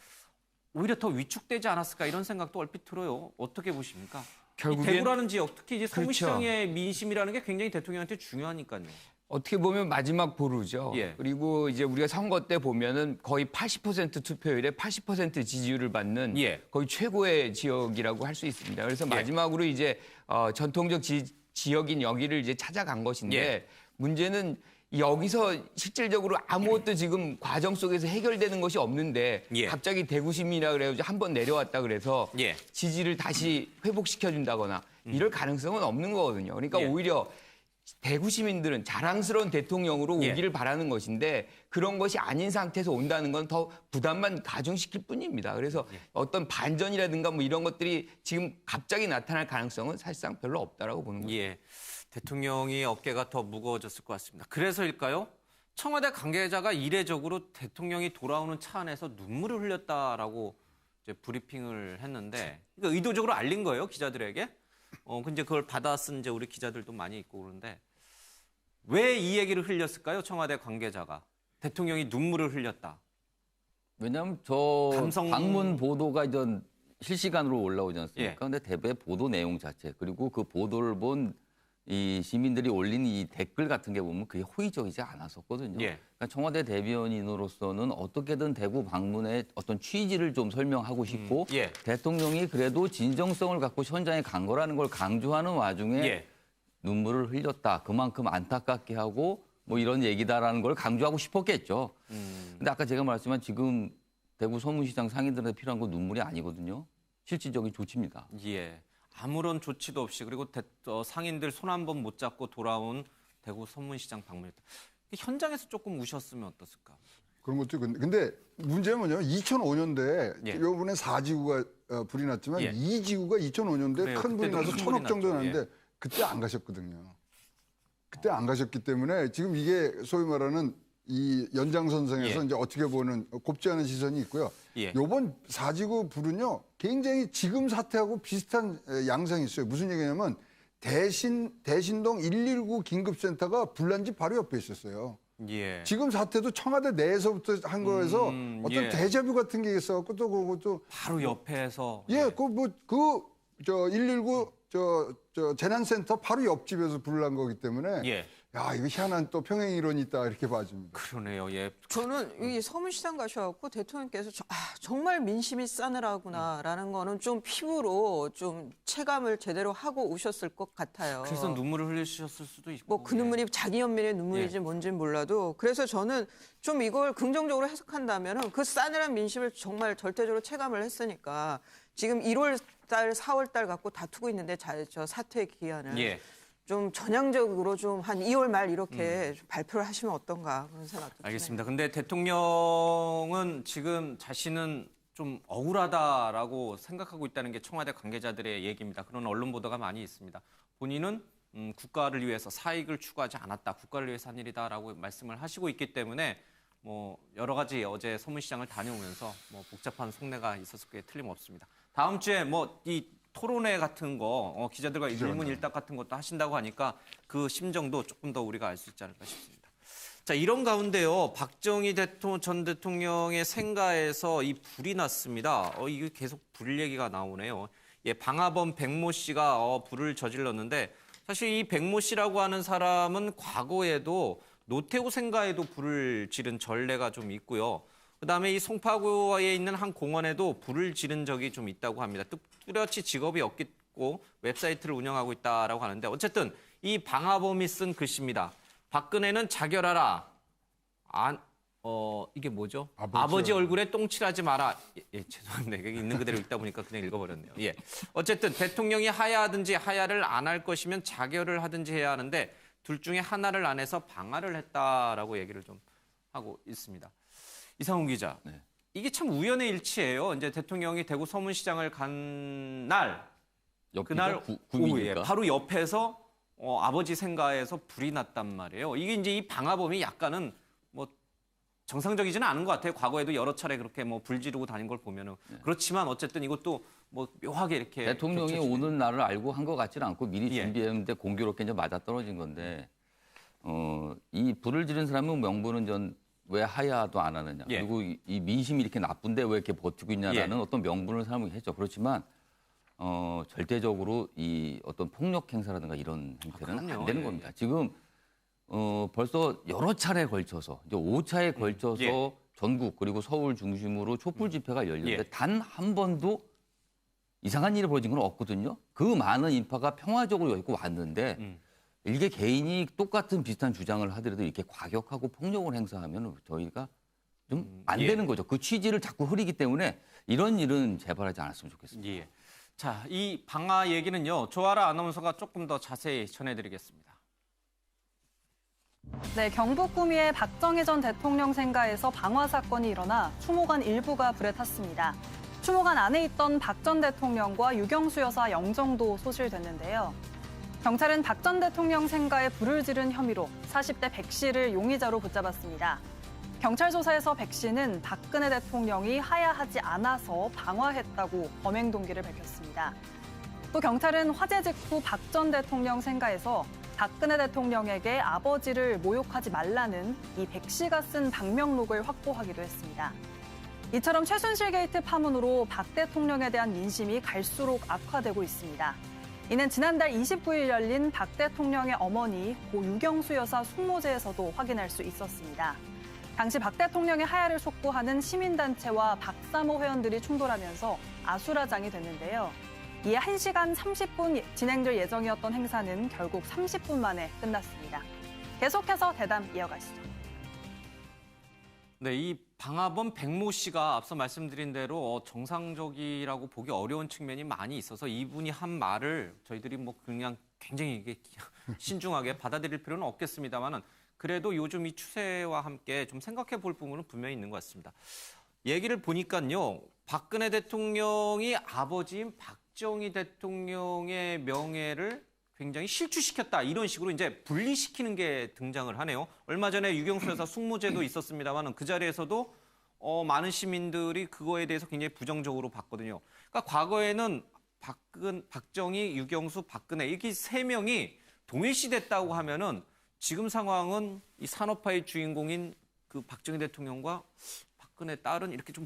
오히려 더 위축되지 않았을까 이런 생각도 얼핏 들어요. 어떻게 보십니까? 이 대구라는 지역, 특히 이제 서문시장의 민심이라는 게 굉장히 대통령한테 중요하니까요. 어떻게 보면 마지막 보루죠. 예. 그리고 이제 우리가 선거 때 보면은 거의 80% 투표율에 80% 지지율을 받는 예. 거의 최고의 지역이라고 할 수 있습니다. 그래서 마지막으로 이제 전통적 지역인 여기를 이제 찾아간 것인데 예. 문제는 여기서 실질적으로 아무것도 지금 과정 속에서 해결되는 것이 없는데 예. 갑자기 대구시민이라 그래가지고 한 번 내려왔다 그래서 예. 지지를 다시 회복시켜준다거나 이럴 가능성은 없는 거거든요. 그러니까 예. 오히려 대구 시민들은 자랑스러운 대통령으로 예. 오기를 바라는 것인데 그런 것이 아닌 상태에서 온다는 건 더 부담만 가중시킬 뿐입니다. 그래서 어떤 반전이라든가 뭐 이런 것들이 지금 갑자기 나타날 가능성은 사실상 별로 없다라고 보는 거죠. 예. 대통령이 어깨가 더 무거워졌을 것 같습니다. 그래서일까요? 청와대 관계자가 이례적으로 대통령이 돌아오는 차 안에서 눈물을 흘렸다라고 이제 브리핑을 했는데 그러니까 의도적으로 알린 거예요, 기자들에게. 근데 그걸 받아 쓴 이제 우리 기자들도 많이 있고 그러는데 왜 이 얘기를 흘렸을까요? 청와대 관계자가. 대통령이 눈물을 흘렸다. 왜냐하면 저 감성- 방문 보도가 이전 실시간으로 올라오지 않습니까? 예. 근데 대배 보도 내용 자체 그리고 그 보도를 본 이 시민들이 올린 이 댓글 같은 게 보면 그게 호의적이지 않았었거든요. 예. 그러니까 청와대 대변인으로서는 어떻게든 대구 방문의 어떤 취지를 좀 설명하고 싶고 예. 대통령이 그래도 진정성을 갖고 현장에 간 거라는 걸 강조하는 와중에 예. 눈물을 흘렸다. 그만큼 안타깝게 하고 뭐 이런 얘기다라는 걸 강조하고 싶었겠죠. 근데 아까 제가 말했지만 지금 대구 서문시장 상인들한테 필요한 건 눈물이 아니거든요. 실질적인 조치입니다. 예. 아무런 조치도 없이 그리고 상인들 손 한 번 못 잡고 돌아온 대구 서문시장 방문했다. 현장에서 조금 우셨으면 어떻을까? 그런 것도 있고. 근데 문제는 뭐냐면 2005년도에 예. 이번에 4지구가 불이 났지만 예. 2지구가 2005년도에 그래요. 큰 불이 그때도 나서 큰 1,000억 불이 정도 났죠. 났는데 그때 안 가셨거든요. 그때 안 가셨기 때문에 지금 이게 소위 말하는 이 연장선상에서 예. 이제 어떻게 보는 곱지 않은 시선이 있고요. 예. 요번 4지구 불은요. 굉장히 지금 사태하고 비슷한 양상이 있어요. 무슨 얘기냐면 대신동 119 긴급센터가 불난 집 바로 옆에 있었어요. 예. 지금 사태도 청와대 내에서부터 한 거에서 어떤 예. 데자뷰 같은 게 있어갖고 또 그것도 바로 옆에서 예, 그 119 재난센터 바로 옆집에서 불을 난 거기 때문에 예. 야, 이거 희한한 또 평행 이론이 있다 이렇게 봐집니다. 그러네요. 예. 저는 이 서문시장 가셔갖고 대통령께서 정말 민심이 싸늘하구나라는 거는 좀 피부로 좀 체감을 제대로 하고 오셨을 것 같아요. 그래서 눈물을 흘리셨을 수도 있고. 뭐 그 눈물이 자기 연민의 눈물인지 뭔지는 몰라도 그래서 저는 좀 이걸 긍정적으로 해석한다면은 그 싸늘한 민심을 정말 절대적으로 체감을 했으니까 지금 1월 달, 4월 달 갖고 다투고 있는데 저 사퇴 기한을 예. 좀 전향적으로 좀 한 2월 말 이렇게 좀 발표를 하시면 어떤가 그런 생각도 드네요. 알겠습니다. 근데 대통령은 지금 자신은 좀 억울하다라고 생각하고 있다는 게 청와대 관계자들의 얘기입니다. 그런 언론 보도가 많이 있습니다. 본인은 국가를 위해서 사익을 추구하지 않았다. 국가를 위해서 한 일이다라고 말씀을 하시고 있기 때문에 뭐 여러 가지 어제 서문시장을 다녀오면서 뭐 복잡한 속내가 있었을 게 틀림없습니다. 다음 주에 뭐 이 토론회 같은 거 기자들과 일문일답 같은 것도 하신다고 하니까 그 심정도 조금 더 우리가 알 수 있지 않을까 싶습니다. 자, 이런 가운데요. 박정희 전 대통령의 생가에서 이 불이 났습니다. 이게 계속 불 얘기가 나오네요. 예, 방화범 백모 씨가 불을 저질렀는데 사실 이 백모 씨라고 하는 사람은 과거에도 노태우 생가에도 불을 지른 전례가 좀 있고요. 그다음에 이 송파구에 있는 한 공원에도 불을 지른 적이 좀 있다고 합니다. 뚜렷이 직업이 없고 웹사이트를 운영하고 있다라고 하는데 어쨌든 이 방화범이 쓴 글씨입니다. 박근혜는 자결하라. 이게 뭐죠? 아버지 얼굴에 똥칠하지 마라. 예, 죄송합니다. 여기 있는 그대로 읽다 보니까 그냥 읽어버렸네요. 예. 어쨌든 대통령이 하야하든지 하야를 안 할 것이면 자결을 하든지 해야 하는데 둘 중에 하나를 안 해서 방화를 했다라고 얘기를 좀 하고 있습니다. 이상훈 기자, 네. 이게 참 우연의 일치예요. 이제 대통령이 대구 서문시장을 간 날, 그날 오후에 바로 옆에서 아버지 생가에서 불이 났단 말이에요. 이게 이제 이 방화범이 약간은 뭐 정상적이지는 않은 것 같아요. 과거에도 여러 차례 그렇게 뭐 불 지르고 다닌 걸 보면은 그렇지만 어쨌든 이것도 뭐 묘하게 이렇게 대통령이 오는 날을 알고 한 것 같지는 않고 미리 예. 준비했는데 공교롭게 이제 맞아 떨어진 건데 이 불을 지른 사람은 명분은 왜 하야도 안 하느냐. 예. 그리고 이 민심이 이렇게 나쁜데 왜 이렇게 버티고 있냐라는 어떤 명분을 삼기 했죠. 그렇지만 절대적으로 이 어떤 폭력 행사라든가 이런 행태는 안 되는 겁니다. 지금 벌써 여러 차례에 걸쳐서 이제 5차에 걸쳐서 전국 그리고 서울 중심으로 촛불 집회가 열렸는데 단 한 번도 이상한 일이 벌어진 건 없거든요. 그 많은 인파가 평화적으로 여기 왔는데 이게 개인이 똑같은 비슷한 주장을 하더라도 이렇게 과격하고 폭력을 행사하면 저희가 좀 안 되는 거죠. 그 취지를 자꾸 흐리기 때문에 이런 일은 재발하지 않았으면 좋겠습니다. 예. 자, 이 방화 얘기는요. 조아라 아나운서가 조금 더 자세히 전해드리겠습니다. 네, 경북 구미의 박정희 전 대통령 생가에서 방화 사건이 일어나 추모관 일부가 불에 탔습니다. 추모관 안에 있던 박 전 대통령과 유경수 여사 영정도 소실됐는데요. 경찰은 박 전 대통령 생가에 불을 지른 혐의로 40대 백 씨를 용의자로 붙잡았습니다. 경찰 조사에서 백 씨는 박근혜 대통령이 하야하지 않아서 방화했다고 범행 동기를 밝혔습니다. 또 경찰은 화재 직후 박 전 대통령 생가에서 박근혜 대통령에게 아버지를 모욕하지 말라는 이 백 씨가 쓴 방명록을 확보하기도 했습니다. 이처럼 최순실 게이트 파문으로 박 대통령에 대한 민심이 갈수록 악화되고 있습니다. 이는 지난달 29일 열린 박 대통령의 어머니 고 유경수 여사 숙모제에서도 확인할 수 있었습니다. 당시 박 대통령의 하야를 촉구하는 시민단체와 박사모 회원들이 충돌하면서 아수라장이 됐는데요. 이에 1시간 30분 진행될 예정이었던 행사는 결국 30분 만에 끝났습니다. 계속해서 대담 이어가시죠. 네, 이 방화범 백모 씨가 앞서 말씀드린 대로 정상적이라고 보기 어려운 측면이 많이 있어서 이분이 한 말을 저희들이 뭐 그냥 굉장히 이게 신중하게 받아들일 필요는 없겠습니다만은 그래도 요즘 이 추세와 함께 좀 생각해 볼 부분은 분명히 있는 것 같습니다. 얘기를 보니까요, 박근혜 대통령이 아버지인 박정희 대통령의 명예를 굉장히 실추시켰다 이런 식으로 이제 분리시키는 게 등장을 하네요. 얼마 전에 유경수 여사 숙모제도 있었습니다만 그 자리에서도 많은 시민들이 그거에 대해서 굉장히 부정적으로 봤거든요. 그러니까 과거에는 박정희, 유경수, 박근혜 이렇게 세 명이 동일시됐다고 하면은 지금 상황은 이 산업화의 주인공인 그 박정희 대통령과 박근혜 딸은 이렇게 좀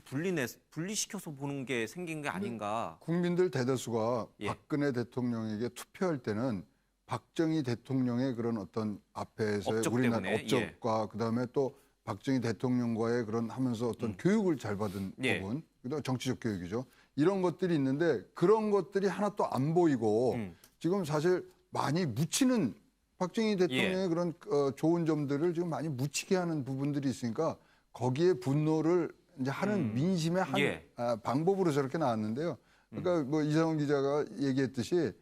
분리시켜서 보는 게 생긴 게 아닌가. 국민들 대다수가 예. 박근혜 대통령에게 투표할 때는 박정희 대통령의 그런 어떤 앞에서의 업적 우리나라 때문에, 업적과 그다음에 또 박정희 대통령과의 그런 하면서 어떤 교육을 잘 받은 예. 부분, 그다음 정치적 교육이죠. 이런 것들이 있는데 그런 것들이 하나 또 안 보이고 지금 사실 많이 묻히는 박정희 대통령의 예. 그런 좋은 점들을 지금 많이 묻히게 하는 부분들이 있으니까 거기에 분노를 이제 하는 민심의 한 예. 방법으로 저렇게 나왔는데요. 그러니까 뭐 이상훈 기자가 얘기했듯이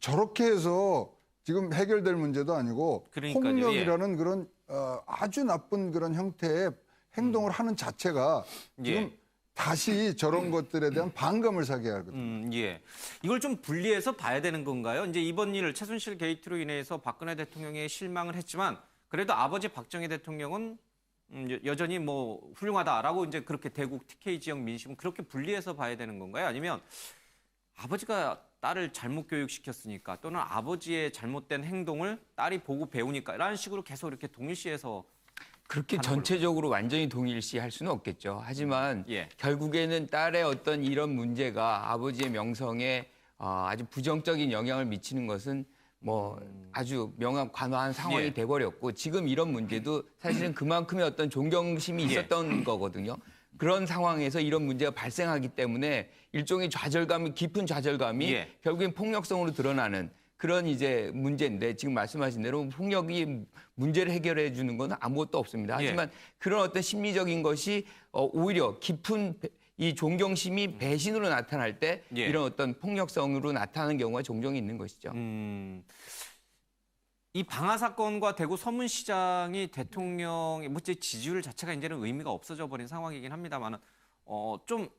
저렇게 해서 지금 해결될 문제도 아니고 그러니까요. 폭력이라는 그런 아주 나쁜 그런 형태의 행동을 하는 자체가 지금 예. 다시 저런 것들에 대한 반감을 사게 하거든요. 예. 이걸 좀 분리해서 봐야 되는 건가요? 이제 이번 일 최순실 게이트로 인해서 박근혜 대통령에 실망을 했지만 그래도 아버지 박정희 대통령은 여전히 뭐 훌륭하다라고 이제 그렇게 대구 TK 지역 민심은 그렇게 분리해서 봐야 되는 건가요? 아니면 아버지가 딸을 잘못 교육시켰으니까 또는 아버지의 잘못된 행동을 딸이 보고 배우니까 이런 식으로 계속 이렇게 동일시해서 그렇게 전체적으로 완전히 동일시할 수는 없겠죠. 하지만 예. 결국에는 딸의 어떤 이런 문제가 아버지의 명성에 아주 부정적인 영향을 미치는 것은 뭐 아주 간화한 상황이 예. 돼버렸고 지금 이런 문제도 사실은 그만큼의 어떤 존경심이 있었던 거거든요. 그런 상황에서 이런 문제가 발생하기 때문에 일종의 좌절감이 깊은 좌절감이 예. 결국엔 폭력성으로 드러나는 그런 이제 문제인데 지금 말씀하신 대로 폭력이 문제를 해결해 주는 건 아무것도 없습니다. 하지만 그런 어떤 심리적인 것이 오히려 깊은 이 존경심이 배신으로 나타날 때 예. 이런 어떤 폭력성으로 나타나는 경우가 종종 있는 것이죠. 이 방화 사건과 대구 서문시장이 대통령의 뭐 지지율 자체가 이제는 의미가 없어져 버린 상황이긴 합니다만 좀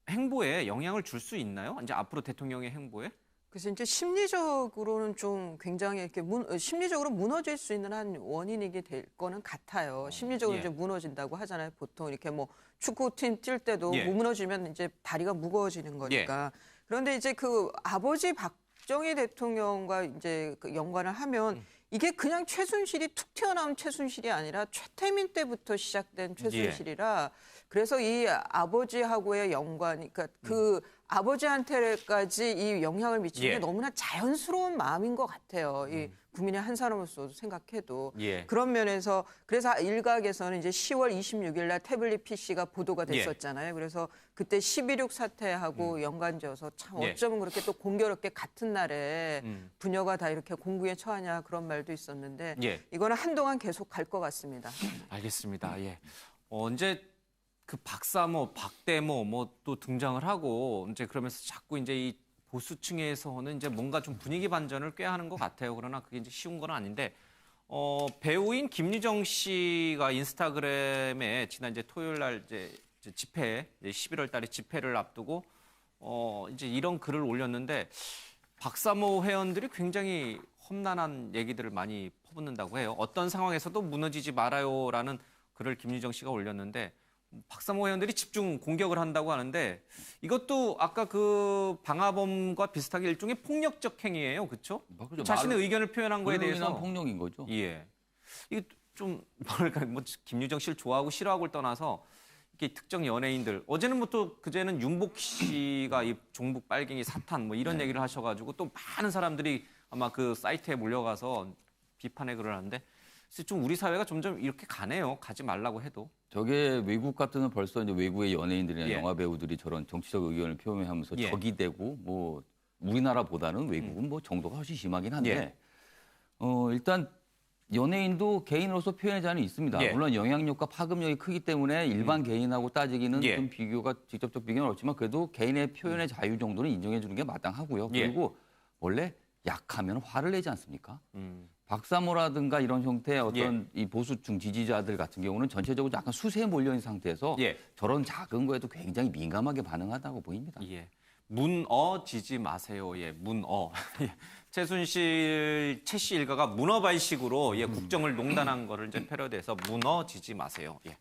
행보에 영향을 줄 수 있나요? 이제 앞으로 대통령의 행보에? 그래서 이제 심리적으로는 좀 굉장히 이렇게 심리적으로 무너질 수 있는 한 원인이게 될 거는 같아요. 심리적으로 예. 이제 무너진다고 하잖아요. 보통 이렇게 뭐 축구팀 뛸 때도 예. 무너지면 이제 다리가 무거워지는 거니까. 그런데 이제 그 아버지 박정희 대통령과 이제 그 연관을 하면 이게 그냥 최순실이 툭 튀어나온 최순실이 아니라 최태민 때부터 시작된 최순실이라 그래서 이 아버지하고의 연관, 그러니까 그 아버지한테까지 이 영향을 미치는 게 너무나 자연스러운 마음인 것 같아요. 이 국민의 한 사람으로서 생각해도. 예. 그런 면에서 그래서 일각에서는 이제 10월 26일 날 태블릿 PC가 보도가 됐었잖아요. 그래서 그때 11.6 사태하고 연관지어서 참 어쩌면 그렇게 또 공교롭게 같은 날에 부녀가 다 이렇게 공구에 처하냐 그런 말도 있었는데 이거는 한동안 계속 갈 것 같습니다. 알겠습니다. 예. 언제 그 박사모, 박대모 뭐 또 등장을 하고 이제 그러면서 자꾸 이제 이 보수층에서는 이제 뭔가 좀 분위기 반전을 꾀하는 것 같아요. 그러나 그게 이제 쉬운 건 아닌데 배우인 김유정 씨가 인스타그램에 지난 이제 토요일 날 이제 집회, 이제 11월 달에 집회를 앞두고 이제 이런 글을 올렸는데 박사모 회원들이 굉장히 험난한 얘기들을 많이 퍼붓는다고 해요. 어떤 상황에서도 무너지지 말아요라는 글을 김유정 씨가 올렸는데 박사모 회원들이 집중 공격을 한다고 하는데 이것도 아까 그 방화범과 비슷하게 일종의 폭력적 행위예요, 그렇죠? 자신의 의견을 표현한 거에 대해서 폭력인 거죠. 예, 이게 좀 뭐랄까 뭐 김유정 씨를 좋아하고 싫어하고를 떠나서 이게 특정 연예인들 어제는 또 그제는 윤복 씨가 이 종북 빨갱이 사탄 뭐 이런 얘기를 하셔가지고 또 많은 사람들이 아마 그 사이트에 몰려가서 비판의 글을 하는데. 좀 우리 사회가 점점 이렇게 가네요. 가지 말라고 해도. 저게 외국 같으면 벌써 이제 외국의 연예인들이나 예. 영화 배우들이 저런 정치적 의견을 표명하면서 예. 적이 되고 뭐 우리나라보다는 외국은 뭐 정도가 훨씬 심하긴 한데 일단 연예인도 개인으로서 표현의 자유는 있습니다. 예. 물론 영향력과 파급력이 크기 때문에 일반 개인하고 따지기는 예. 좀 직접적 비교는 어렵지만 그래도 개인의 표현의 자유 정도는 인정해 주는 게 마땅하고요. 예. 그리고 원래 약하면 화를 내지 않습니까? 박사모라든가 이런 형태의 어떤 이 보수층 지지자들 같은 경우는 전체적으로 약간 수세에 몰려있는 상태에서 저런 작은 거에도 굉장히 민감하게 반응하다고 보입니다. 예. 문어지지 마세요. 예, 문어. 최순실, 최씨 일가가 문어발식으로 국정을 농단한 거를 이제 패러디해서 문어지지 마세요. 예.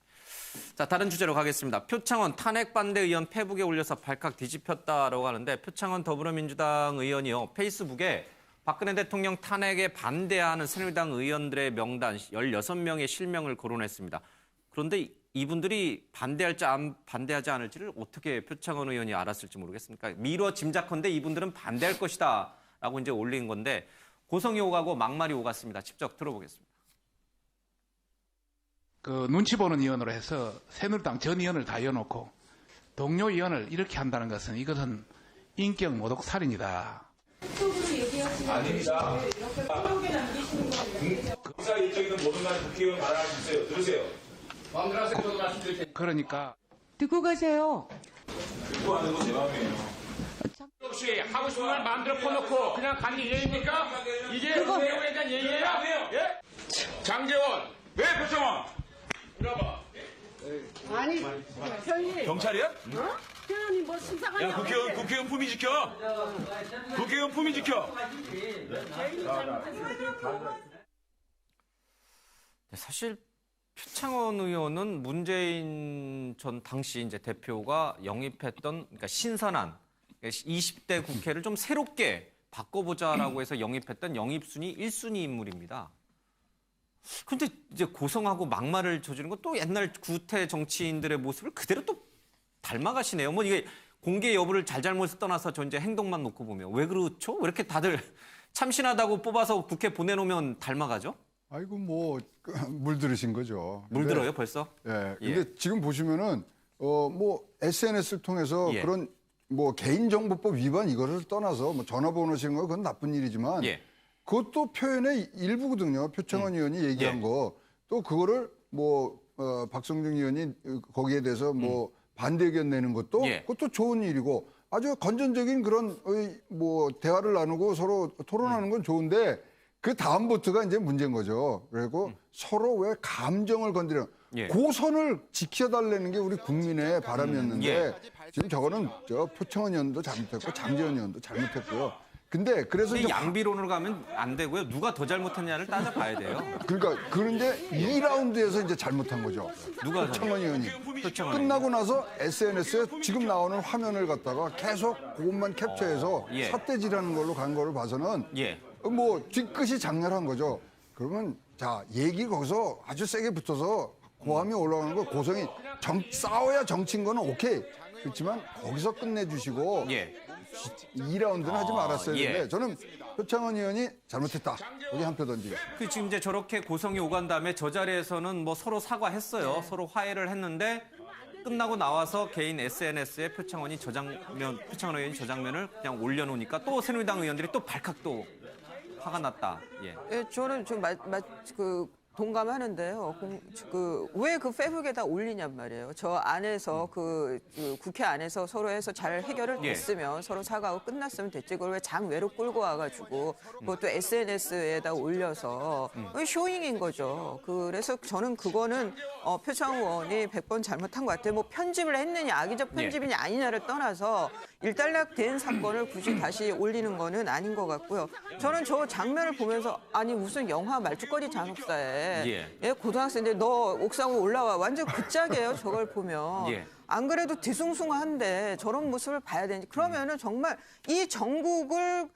자, 다른 주제로 가겠습니다. 표창원 탄핵 반대 의원 페북에 올려서 발칵 뒤집혔다라고 하는데 표창원 더불어민주당 의원이요. 페이스북에 박근혜 대통령 탄핵에 반대하는 새누리당 의원들의 명단 16명의 실명을 거론했습니다. 그런데 이분들이 반대하지 않을지를 어떻게 표창원 의원이 알았을지 모르겠습니까? 미뤄 짐작컨대 이분들은 반대할 것이다라고 이제 올린 건데 고성이 오가고 막말이 오갔습니다. 직접 들어보겠습니다. 그 눈치 보는 의원으로 해서 새누리당 전 의원을 다 이어놓고 동료 의원을 이렇게 한다는 것은 이것은 인격 모독 살인이다. 아닙니다. 의사 일정이든 뭐든 간에 국회의원 말할 수 있어요. 들으세요. 마음대로 하세요. 저도 말씀드릴 테니까. 그러니까 듣고 가세요. 듣고 하는 건 제 마음이에요. 혹시 하고 싶은 말 마음대로 퍼놓고 그냥 가는 게 예의입니까? 이게 국회의원에 대한 예의예요? 예? 장재원, 왜 표창원? 물어봐. 아니, 편이. 경찰이야? 편이 뭐 수상한. 야, 국회의원 품위 지켜. 국회의원 품위 지켜. 사실 표창원 의원은 문재인 전 당시 이제 대표가 영입했던 그러니까 신선한 20대 국회를 좀 새롭게 바꿔보자라고 해서 영입했던 영입순위 1순위 인물입니다. 근데 이제 고성하고 막말을 저지른 건 또 옛날 구태 정치인들의 모습을 그대로 또 닮아가시네요. 뭐 이게 공개 여부를 잘잘못을 떠나서 저 이제 행동만 놓고 보면 왜 그렇죠? 왜 이렇게 다들 참신하다고 뽑아서 국회 보내놓으면 닮아가죠? 아이고 뭐 물들으신 거죠. 물들어요 벌써? 예. 근데 지금 보시면은 뭐 SNS를 통해서 예. 그런 뭐 개인정보법 위반 이거를 떠나서 뭐 전화번호 쓰는 거 그건 나쁜 일이지만 예. 그것도 표현의 일부거든요. 표창원 의원이 얘기한 예. 거. 또 그거를 뭐 박성중 의원이 거기에 대해서 뭐 반대 의견 내는 것도 예. 그것도 좋은 일이고 아주 건전적인 그런 뭐 대화를 나누고 서로 토론하는 건 좋은데 그 다음부터가 이제 문제인 거죠. 그리고 서로 왜 감정을 건드려 예. 고선을 지켜달라는 게 우리 국민의 바람이었는데 예. 지금 저거는 저 표창원 의원도 잘못했고 장재원 의원도 잘못했고요. 근데 그래서 근데 이제 양비론으로 가면 안 되고요. 누가 더 잘못했냐를 따져봐야 돼요. 그러니까 그런데 2라운드에서 이제 잘못한 거죠. 누가 표창원 의원이 표창원 끝나고 나서 SNS에 지금 나오는 화면을 갖다가 계속 그것만 캡처해서 예. 삿대질하는 걸로 간 거를 봐서는 예. 뭐 뒤끝이 장렬한 거죠. 그러면 자 얘기 거기서 아주 세게 붙어서 고함이 올라가는 거 고성이 싸워야 정치인 거는 오케이. 그렇지만 거기서 끝내주시고 예. 2라운드는 하지 말았어야 예. 되는데 저는 표창원 의원이 잘못했다. 여기 한 표 던지고. 그 지금 이제 저렇게 고성이 오간 다음에 저 자리에서는 뭐 서로 사과했어요. 서로 화해를 했는데 끝나고 나와서 개인 SNS에 표창원 의원이 저 장면을 그냥 올려놓으니까 또 새누리당 의원들이 또 발칵 또 화가 났다. 예. 예, 저는 좀 동감하는데요. 왜 그 페북에다 올리냔 말이에요. 저 안에서 그 국회 안에서 서로 해서 잘 해결을 됐으면 서로 사과하고 끝났으면 됐지. 그걸 왜 장외로 끌고 와가지고 그것도 SNS에다 올려서 쇼잉인 거죠. 그래서 저는 그거는 표창원 의원이 100번 잘못한 것 같아요. 뭐 편집을 했느냐 악의적 편집이냐 아니냐를 떠나서 일단락된 사건을 굳이 다시 올리는 거는 아닌 것 같고요. 저는 저 장면을 보면서 아니 무슨 영화 말죽거리 잔혹사에 예, 고등학생들 너 옥상 올라와 완전 그 짝이에요. 저걸 보면 예. 안 그래도 뒤숭숭한데 저런 모습을 봐야 되는지 그러면은 정말 이 전국을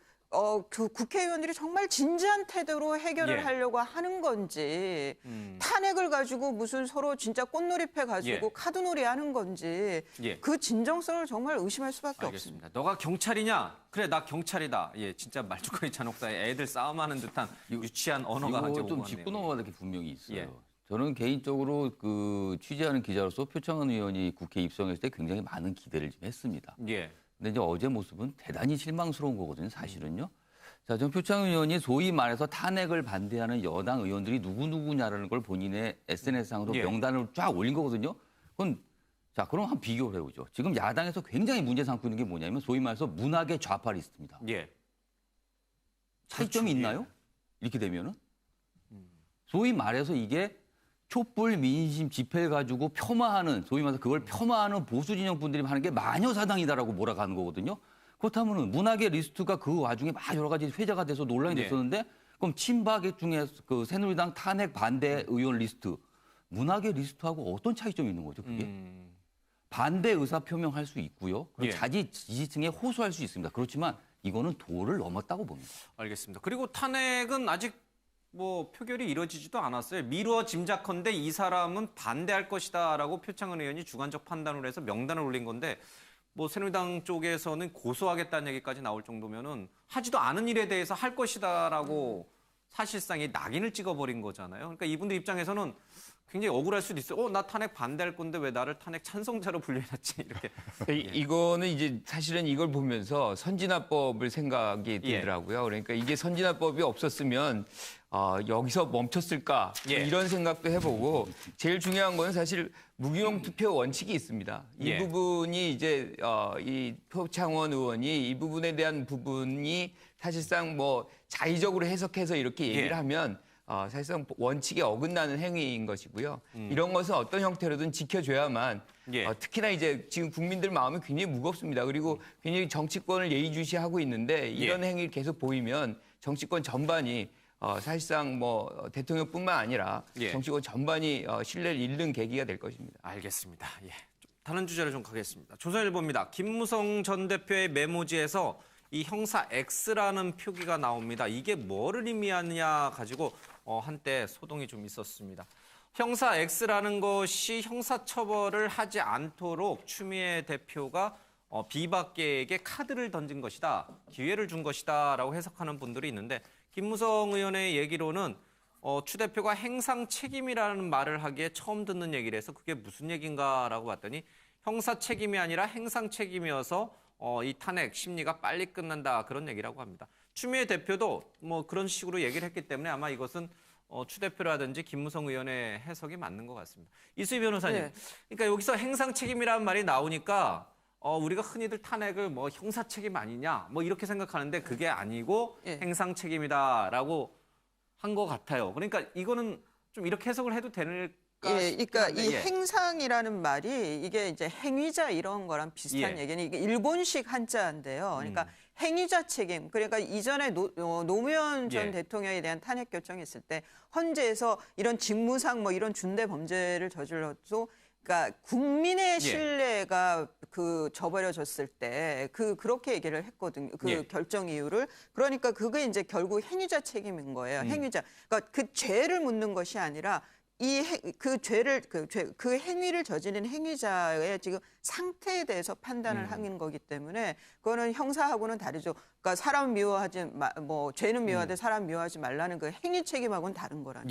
그 국회의원들이 정말 진지한 태도로 해결을 하려고 하는 건지 탄핵을 가지고 무슨 서로 진짜 꽃놀이패 가지고 카드놀이 하는 건지 그 진정성을 정말 의심할 수밖에 없습니다. 너가 경찰이냐? 그래 나 경찰이다. 예, 진짜 말죽거리 잔혹사에 애들 싸움하는 듯한 유치한 언어가 이거 가지고 좀 짚고 넘어갈 게 분명히 있어요. 예. 저는 개인적으로 그 취재하는 기자로서 표창원 의원이 국회 입성했을 때 굉장히 많은 기대를 좀 했습니다. 예. 근데 이제 어제 모습은 대단히 실망스러운 거거든요, 사실은요. 자, 전 표창원 의원이 소위 말해서 탄핵을 반대하는 여당 의원들이 누구냐라는 걸 본인의 SNS상으로 명단을 쫙 올린 거거든요. 그건 자, 그럼 한번 비교를 해보죠. 지금 야당에서 굉장히 문제 삼고 있는 게 뭐냐면 소위 말해서 문학의 좌파 리스트입니다. 예. 차이점이 있나요? 이렇게 되면은? 소위 말해서 이게 촛불 민심 집회를 가지고 폄하하는 소위 말해서 그걸 폄하하는 보수 진영 분들이 하는 게 마녀사당이다라고 몰아가는 거거든요. 그렇다면은 문학의 리스트가 그 와중에 막 여러 가지 회자가 돼서 논란이 됐었는데 그럼 친박의 중에 그 새누리당 탄핵 반대 의원 리스트 문학의 리스트하고 어떤 차이점이 있는 거죠, 그게? 반대 의사 표명할 수 있고요. 그리고 자기 지지층에 호소할 수 있습니다. 그렇지만 이거는 도를 넘었다고 봅니다. 알겠습니다. 그리고 탄핵은 아직 뭐 표결이 이뤄지지도 않았어요. 미루어 짐작컨대 이 사람은 반대할 것이다라고 표창원 의원이 주관적 판단을 해서 명단을 올린 건데 뭐 새누리당 쪽에서는 고소하겠다는 얘기까지 나올 정도면은 하지도 않은 일에 대해서 할 것이다라고 사실상 이 낙인을 찍어버린 거잖아요. 그러니까 이분들 입장에서는 굉장히 억울할 수도 있어요. 나 탄핵 반대할 건데 왜 나를 탄핵 찬성자로 분류해놨지 이렇게. 이거는 이제 사실은 이걸 보면서 선진화법을 생각이 들더라고요. 그러니까 이게 선진화법이 없었으면 여기서 멈췄을까 이런 생각도 해보고 제일 중요한 건 사실 무기용 투표 원칙이 있습니다. 이 부분이 이제 이 표창원 의원이 이 부분에 대한 부분이 사실상 뭐 자의적으로 해석해서 이렇게 얘기를 하면 사실상 원칙에 어긋나는 행위인 것이고요. 이런 것은 어떤 형태로든 지켜줘야만 특히나 이제 지금 국민들 마음이 굉장히 무겁습니다. 그리고 굉장히 정치권을 예의주시하고 있는데 이런 행위를 계속 보이면 정치권 전반이 사실상 뭐 대통령뿐만 아니라 정치권 전반이 신뢰를 잃는 계기가 될 것입니다. 알겠습니다. 예. 다른 주제로 좀 가겠습니다. 조선일보입니다. 김무성 전 대표의 메모지에서 이 형사 X라는 표기가 나옵니다. 이게 뭐를 의미하느냐 가지고 한때 소동이 좀 있었습니다. 형사 X라는 것이 형사처벌을 하지 않도록 추미애 대표가 비박계에게 카드를 던진 것이다, 기회를 준 것이다라고 해석하는 분들이 있는데 김무성 의원의 얘기로는 추 대표가 행상 책임이라는 말을 하기에 처음 듣는 얘기를 해서 그게 무슨 얘기인가라고 봤더니 형사 책임이 아니라 행상 책임이어서 이 탄핵 심리가 빨리 끝난다 그런 얘기라고 합니다. 추미애 대표도 뭐 그런 식으로 얘기를 했기 때문에 아마 이것은 추 대표라든지 김무성 의원의 해석이 맞는 것 같습니다. 이수희 변호사님, 그러니까 여기서 행상 책임이라는 말이 나오니까 우리가 흔히들 탄핵을 뭐 형사 책임 아니냐 뭐 이렇게 생각하는데 그게 아니고 행상 책임이다라고 한 것 같아요. 그러니까 이거는 좀 이렇게 해석을 해도 되는. 그러니까 이 행상이라는 말이 이게 이제 행위자 이런 거랑 비슷한 얘기는 이게 일본식 한자인데요. 그러니까 행위자 책임. 그러니까 이전에 노무현 전 대통령에 대한 탄핵 결정이 있을 때 헌재에서 이런 직무상 뭐 이런 중대 범죄를 저질러도 그러니까 국민의 신뢰가 저버려졌을 때 그렇게 얘기를 했거든요. 결정 이유를. 그러니까 그게 이제 결국 행위자 책임인 거예요. 행위자. 그러니까 그 죄를 묻는 것이 아니라 그 행위를 저지른 행위자의 지금 상태에 대해서 판단을 하는 거기 때문에 그거는 형사하고는 다르죠. 그러니까 사람 미워하지 죄는 미워하되 사람 미워하지 말라는 그 행위 책임하고는 다른 거라는.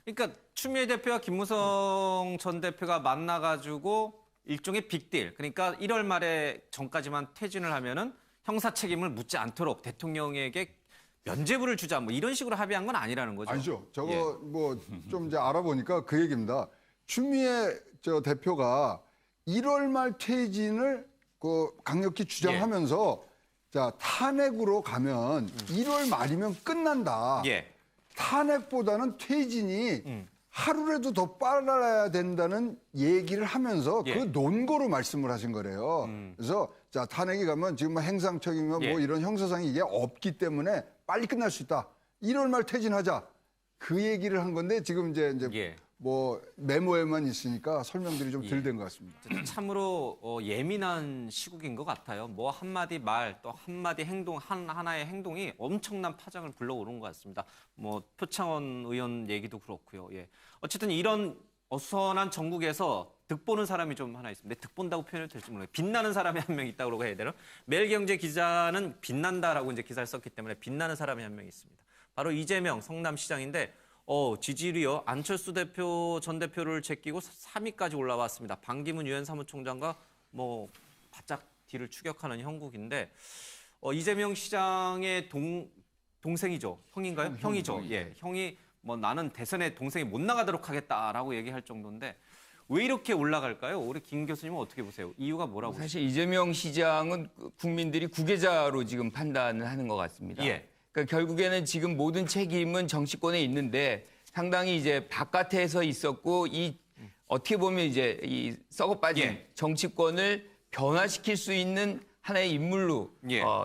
그러니까 추미애 대표와 김무성 전 대표가 만나가지고 일종의 빅딜. 그러니까 1월 말에 전까지만 퇴진을 하면은 형사 책임을 묻지 않도록 대통령에게 면죄부를 주자 뭐 이런 식으로 합의한 건 아니라는 거죠. 아니죠. 저거 뭐 좀 이제 알아보니까 그 얘기입니다. 추미애 대표가 1월 말 퇴진을 강력히 주장하면서 자 탄핵으로 가면 1월 말이면 끝난다. 탄핵보다는 퇴진이 하루라도 더 빨라야 된다는 얘기를 하면서 그 논거로 말씀을 하신 거래요. 그래서 자 탄핵이 가면 지금 뭐 행상 책임이면 뭐 이런 형사상이 이게 없기 때문에 빨리 끝날 수 있다. 1월 말 퇴진하자. 그 얘기를 한 건데 지금 이제 뭐 메모에만 있으니까 설명들이 좀 덜 된 것 같습니다. 참으로 예민한 시국인 것 같아요. 뭐 한마디 말 또 한마디 행동 하나의 행동이 엄청난 파장을 불러오는 것 같습니다. 뭐 표창원 의원 얘기도 그렇고요. 어쨌든 이런 어수선한 전국에서 득보는 사람이 좀 하나 있습니다. 득본다고 표현을 될지 모르겠어요. 빛나는 사람이 한 명 있다고 해야 되나? 매일경제 기자는 빛난다라고 이제 기사를 썼기 때문에 빛나는 사람이 한 명 있습니다. 바로 이재명 성남시장인데 지지율이요. 안철수 전 대표를 제끼고 3위까지 올라왔습니다. 반기문 유엔 사무총장과 뭐 바짝 뒤를 추격하는 형국인데 이재명 시장의 동생이죠. 형인가요? 형이죠. 형이 뭐 나는 대선에 동생이 못 나가도록 하겠다라고 얘기할 정도인데 왜 이렇게 올라갈까요? 우리 김 교수님은 어떻게 보세요? 이유가 뭐라고 사실 이재명 시장은 국민들이 구계자로 지금 판단을 하는 것 같습니다. 그러니까 결국에는 지금 모든 책임은 정치권에 있는데 상당히 이제 바깥에서 있었고 어떻게 보면 이제 이 썩어 빠진 정치권을 변화시킬 수 있는 하나의 인물로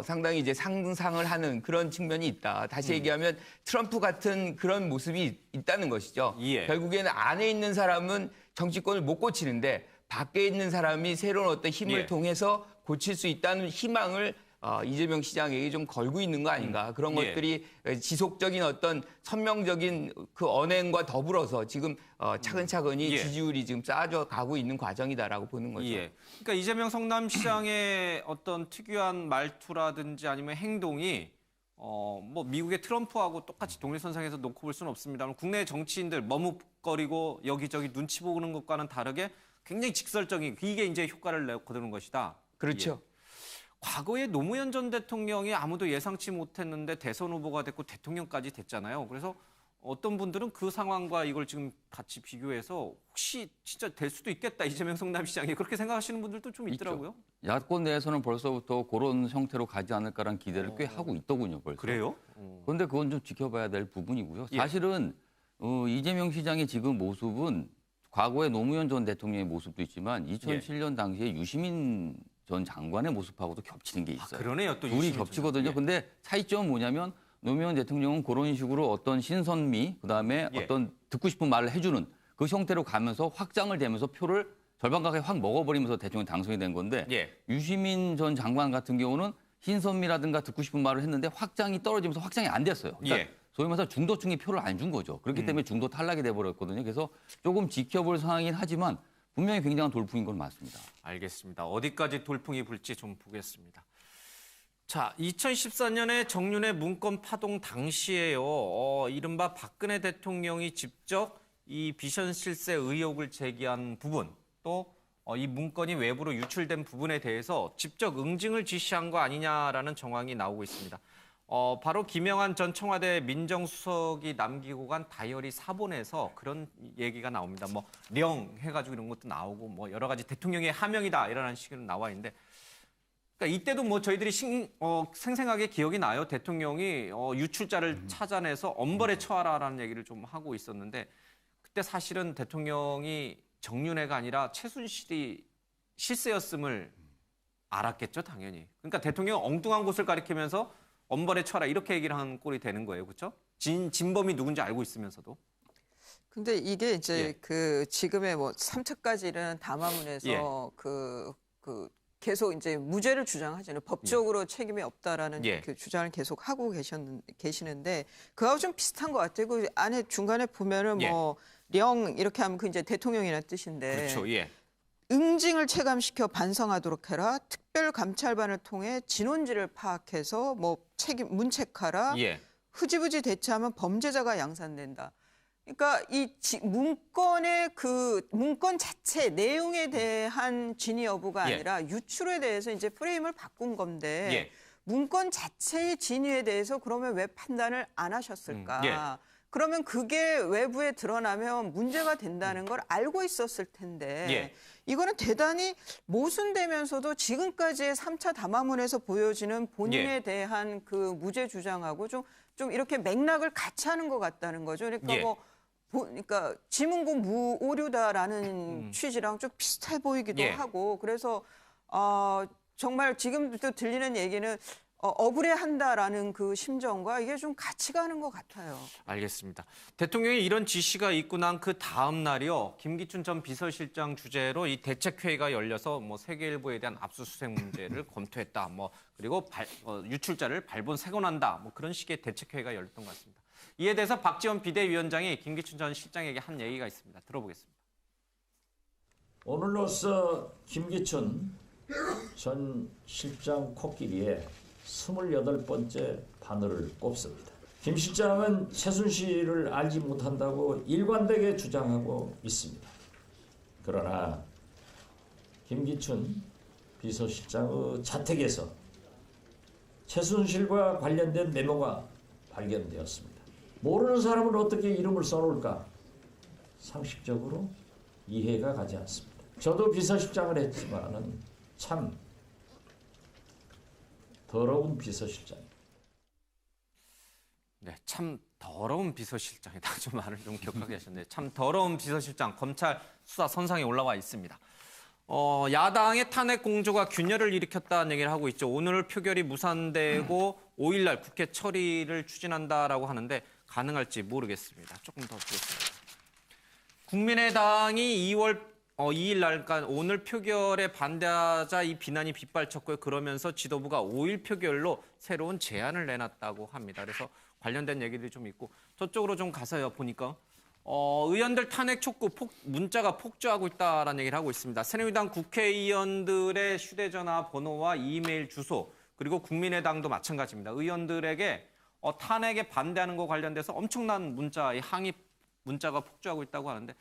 상당히 이제 상상을 하는 그런 측면이 있다. 다시 얘기하면 트럼프 같은 그런 모습이 있다는 것이죠. 결국에는 안에 있는 사람은 정치권을 못 고치는데 밖에 있는 사람이 새로운 어떤 힘을 통해서 고칠 수 있다는 희망을 이재명 시장에게 좀 걸고 있는 거 아닌가. 그런 것들이 지속적인 어떤 선명적인 그 언행과 더불어서 지금 차근차근히 지지율이 지금 쌓아져 가고 있는 과정이다라고 보는 거죠. 그러니까 이재명 성남시장의 어떤 특유한 말투라든지 아니면 행동이 뭐 미국의 트럼프하고 똑같이 동일선상에서 놓고 볼 수는 없습니다만 국내 정치인들 머뭇거리고 여기저기 눈치 보는 것과는 다르게 굉장히 직설적인 이게 이제 효과를 거두는 것이다. 그렇죠. 과거에 노무현 전 대통령이 아무도 예상치 못했는데 대선 후보가 됐고 대통령까지 됐잖아요. 그래서 어떤 분들은 그 상황과 이걸 지금 같이 비교해서 혹시 진짜 될 수도 있겠다 이재명 성남시장이 그렇게 생각하시는 분들도 좀 있더라고요. 야권 내에서는 벌써부터 그런 형태로 가지 않을까라는 기대를 꽤 하고 있더군요. 벌써. 그래요? 그런데 그건 좀 지켜봐야 될 부분이고요. 사실은 이재명 시장의 지금 모습은 과거에 노무현 전 대통령의 모습도 있지만 2007년 당시에 유시민 전 장관의 모습하고도 겹치는 게 있어요. 그러네요. 또 둘이 겹치거든요. 근데 차이점은 뭐냐면 노무현 대통령은 그런 식으로 어떤 신선미, 그다음에 어떤 듣고 싶은 말을 해주는 그 형태로 가면서 확장을 되면서 표를 절반 가까이 확 먹어버리면서 대통령 당선이 된 건데 유시민 전 장관 같은 경우는 신선미라든가 듣고 싶은 말을 했는데 확장이 떨어지면서 확장이 안 됐어요. 그러니까 소위 말해서 중도층이 표를 안 준 거죠. 그렇기 때문에 중도 탈락이 돼버렸거든요. 그래서 조금 지켜볼 상황이긴 하지만 분명히 굉장한 돌풍인 건 맞습니다. 알겠습니다. 어디까지 돌풍이 불지 좀 보겠습니다. 자, 2014년에 정윤회 문건 파동 당시에요. 이른바 박근혜 대통령이 직접 이 비선 실세 의혹을 제기한 부분, 또 이 문건이 외부로 유출된 부분에 대해서 직접 응징을 지시한 거 아니냐라는 정황이 나오고 있습니다. 바로 김영한 전 청와대 민정수석이 남기고 간 다이어리 사본에서 그런 얘기가 나옵니다. 뭐 령 해가지고 이런 것도 나오고 뭐 여러 가지 대통령의 하명이다 이런 식으로 나와 있는데 그러니까 이때도 뭐 저희들이 생생하게 기억이 나요. 대통령이 유출자를 찾아내서 엄벌에 처하라라는 얘기를 좀 하고 있었는데 그때 사실은 대통령이 정윤회가 아니라 최순실이 실세였음을 알았겠죠, 당연히. 그러니까 대통령 엉뚱한 곳을 가리키면서 엄벌에 처하라 이렇게 얘기를 한 꼴이 되는 거예요, 그렇죠? 진범이 누군지 알고 있으면서도. 근데 이게 이제 그 지금의 뭐 3차까지는 담화문에서 그 계속 이제 무죄를 주장하잖아요. 법적으로 책임이 없다라는 그 주장을 계속 하고 계시는데 그하고 좀 비슷한 것 같아요. 그 안에 중간에 보면은 뭐 령 이렇게 하면 그 이제 대통령이라는 뜻인데. 그렇죠. 응징을 체감시켜 반성하도록 해라. 특별감찰반을 통해 진원지를 파악해서 뭐 문책하라. 흐지부지 대처하면 범죄자가 양산된다. 그러니까 이 문건의 그 문건 자체 내용에 대한 진위 여부가 아니라 유출에 대해서 이제 프레임을 바꾼 건데 문건 자체의 진위에 대해서 그러면 왜 판단을 안 하셨을까? 그러면 그게 외부에 드러나면 문제가 된다는 걸 알고 있었을 텐데 이거는 대단히 모순되면서도 지금까지의 3차 담화문에서 보여지는 본인에 대한 그 무죄 주장하고 좀 이렇게 맥락을 같이 하는 것 같다는 거죠. 그러니까 그러니까 지문공 무오류다라는 취지랑 좀 비슷해 보이기도 하고 그래서 정말 지금부터 들리는 얘기는 억울해한다라는 그 심정과 이게 좀 같이 가는 것 같아요. 알겠습니다. 대통령이 이런 지시가 있고 난 그 다음 날이요. 김기춘 전 비서실장 주재로 이 대책회의가 열려서 뭐 세계일보에 대한 압수수색 문제를 검토했다. 뭐 그리고 유출자를 발본 세곤한다. 뭐 그런 식의 대책회의가 열렸던 것 같습니다. 이에 대해서 박지원 비대위원장이 김기춘 전 실장에게 한 얘기가 있습니다. 들어보겠습니다. 오늘로써 김기춘 전 실장 코끼리에 28번째 바늘을 꼽습니다. 김 실장은 최순실을 알지 못한다고 일관되게 주장하고 있습니다. 그러나 김기춘 비서실장의 자택에서 최순실과 관련된 메모가 발견되었습니다. 모르는 사람은 어떻게 이름을 써놓을까? 상식적으로 이해가 가지 않습니다. 저도 비서실장을 했지만은 참 더러운 비서실장입니다. 네, 참 더러운 비서실장이다. 좀 말을 좀 격하게 하셨는데 참 더러운 비서실장 검찰 수사 선상에 올라와 있습니다. 야당의 탄핵 공조가 균열을 일으켰다는 얘기를 하고 있죠. 오늘 표결이 무산되고 5일날 국회 처리를 추진한다라고 하는데 가능할지 모르겠습니다. 조금 더 보겠습니다. 국민의당이 2월 2일 날, 그러니까 오늘 표결에 반대하자 이 비난이 빗발쳤고요. 그러면서 지도부가 5일 표결로 새로운 제안을 내놨다고 합니다. 그래서 관련된 얘기들이 좀 있고 저쪽으로 좀 가서요. 보니까 의원들 탄핵 촉구 문자가 폭주하고 있다라는 얘기를 하고 있습니다. 새누리당 국회의원들의 휴대전화 번호와 이메일 주소 그리고 국민의당도 마찬가지입니다. 의원들에게 탄핵에 반대하는 거 관련돼서 엄청난 문자, 항의 문자가 폭주하고 있다고 하는데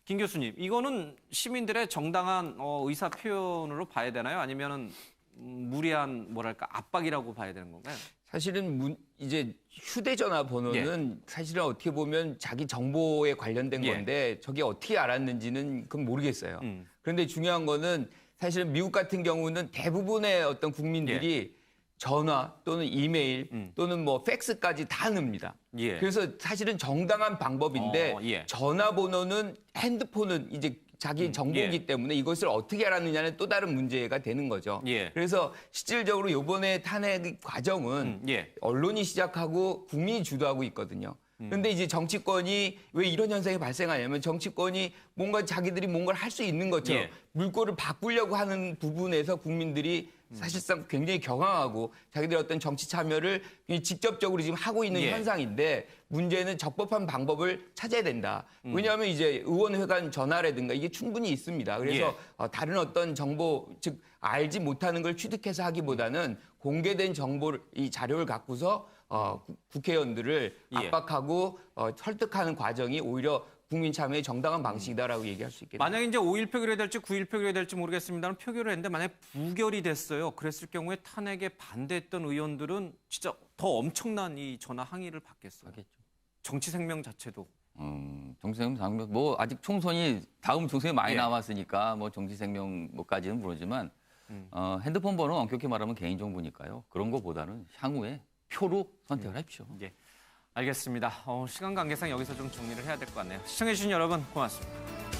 김 교수님, 이거는 시민들의 정당한 의사 표현으로 봐야 되나요? 아니면은 무리한 뭐랄까 압박이라고 봐야 되는 건가요? 사실은 이제 휴대전화 번호는 사실은 어떻게 보면 자기 정보에 관련된 건데 저게 어떻게 알았는지는 그건 모르겠어요. 그런데 중요한 거는 사실은 미국 같은 경우는 대부분의 어떤 국민들이 전화 또는 이메일 또는 뭐 팩스까지 다 넣습니다. 그래서 사실은 정당한 방법인데 전화번호는 핸드폰은 이제 자기 정보이기 때문에 이것을 어떻게 알았느냐는 또 다른 문제가 되는 거죠. 그래서 실질적으로 이번에 탄핵 과정은 언론이 시작하고 국민이 주도하고 있거든요. 그런데 이제 정치권이 왜 이런 현상이 발생하냐면 정치권이 뭔가 자기들이 뭔가를 할 수 있는 것처럼 물꼬를 바꾸려고 하는 부분에서 국민들이 사실상 굉장히 경황하고 자기들의 어떤 정치 참여를 직접적으로 지금 하고 있는 현상인데 문제는 적법한 방법을 찾아야 된다. 왜냐하면 이제 의원회관 전화라든가 이게 충분히 있습니다. 그래서 다른 어떤 정보, 즉 알지 못하는 걸 취득해서 하기보다는 공개된 정보를 이 자료를 갖고서 국회의원들을 압박하고 설득하는 과정이 오히려 국민 참여의 정당한 방식이다라고 얘기할 수 있겠네요. 만약에 이제 5일 표결이 될지 9일 표결이 될지 모르겠습니다만 표결을 했는데 만약에 부결이 됐어요. 그랬을 경우에 탄핵에 반대했던 의원들은 진짜 더 엄청난 이 전화 항의를 받겠어요. 정치 생명 자체도. 정치 생명 뭐 아직 총선이 다음 총선이 많이 남았으니까 뭐 정치 생명 뭐까지는 모르지만 핸드폰 번호 엄격히 말하면 개인정보니까요. 그런 거보다는 향후에 표로 선택을 하십시오. 알겠습니다. 시간 관계상 여기서 좀 정리를 해야 될 것 같네요. 시청해주신 여러분 고맙습니다.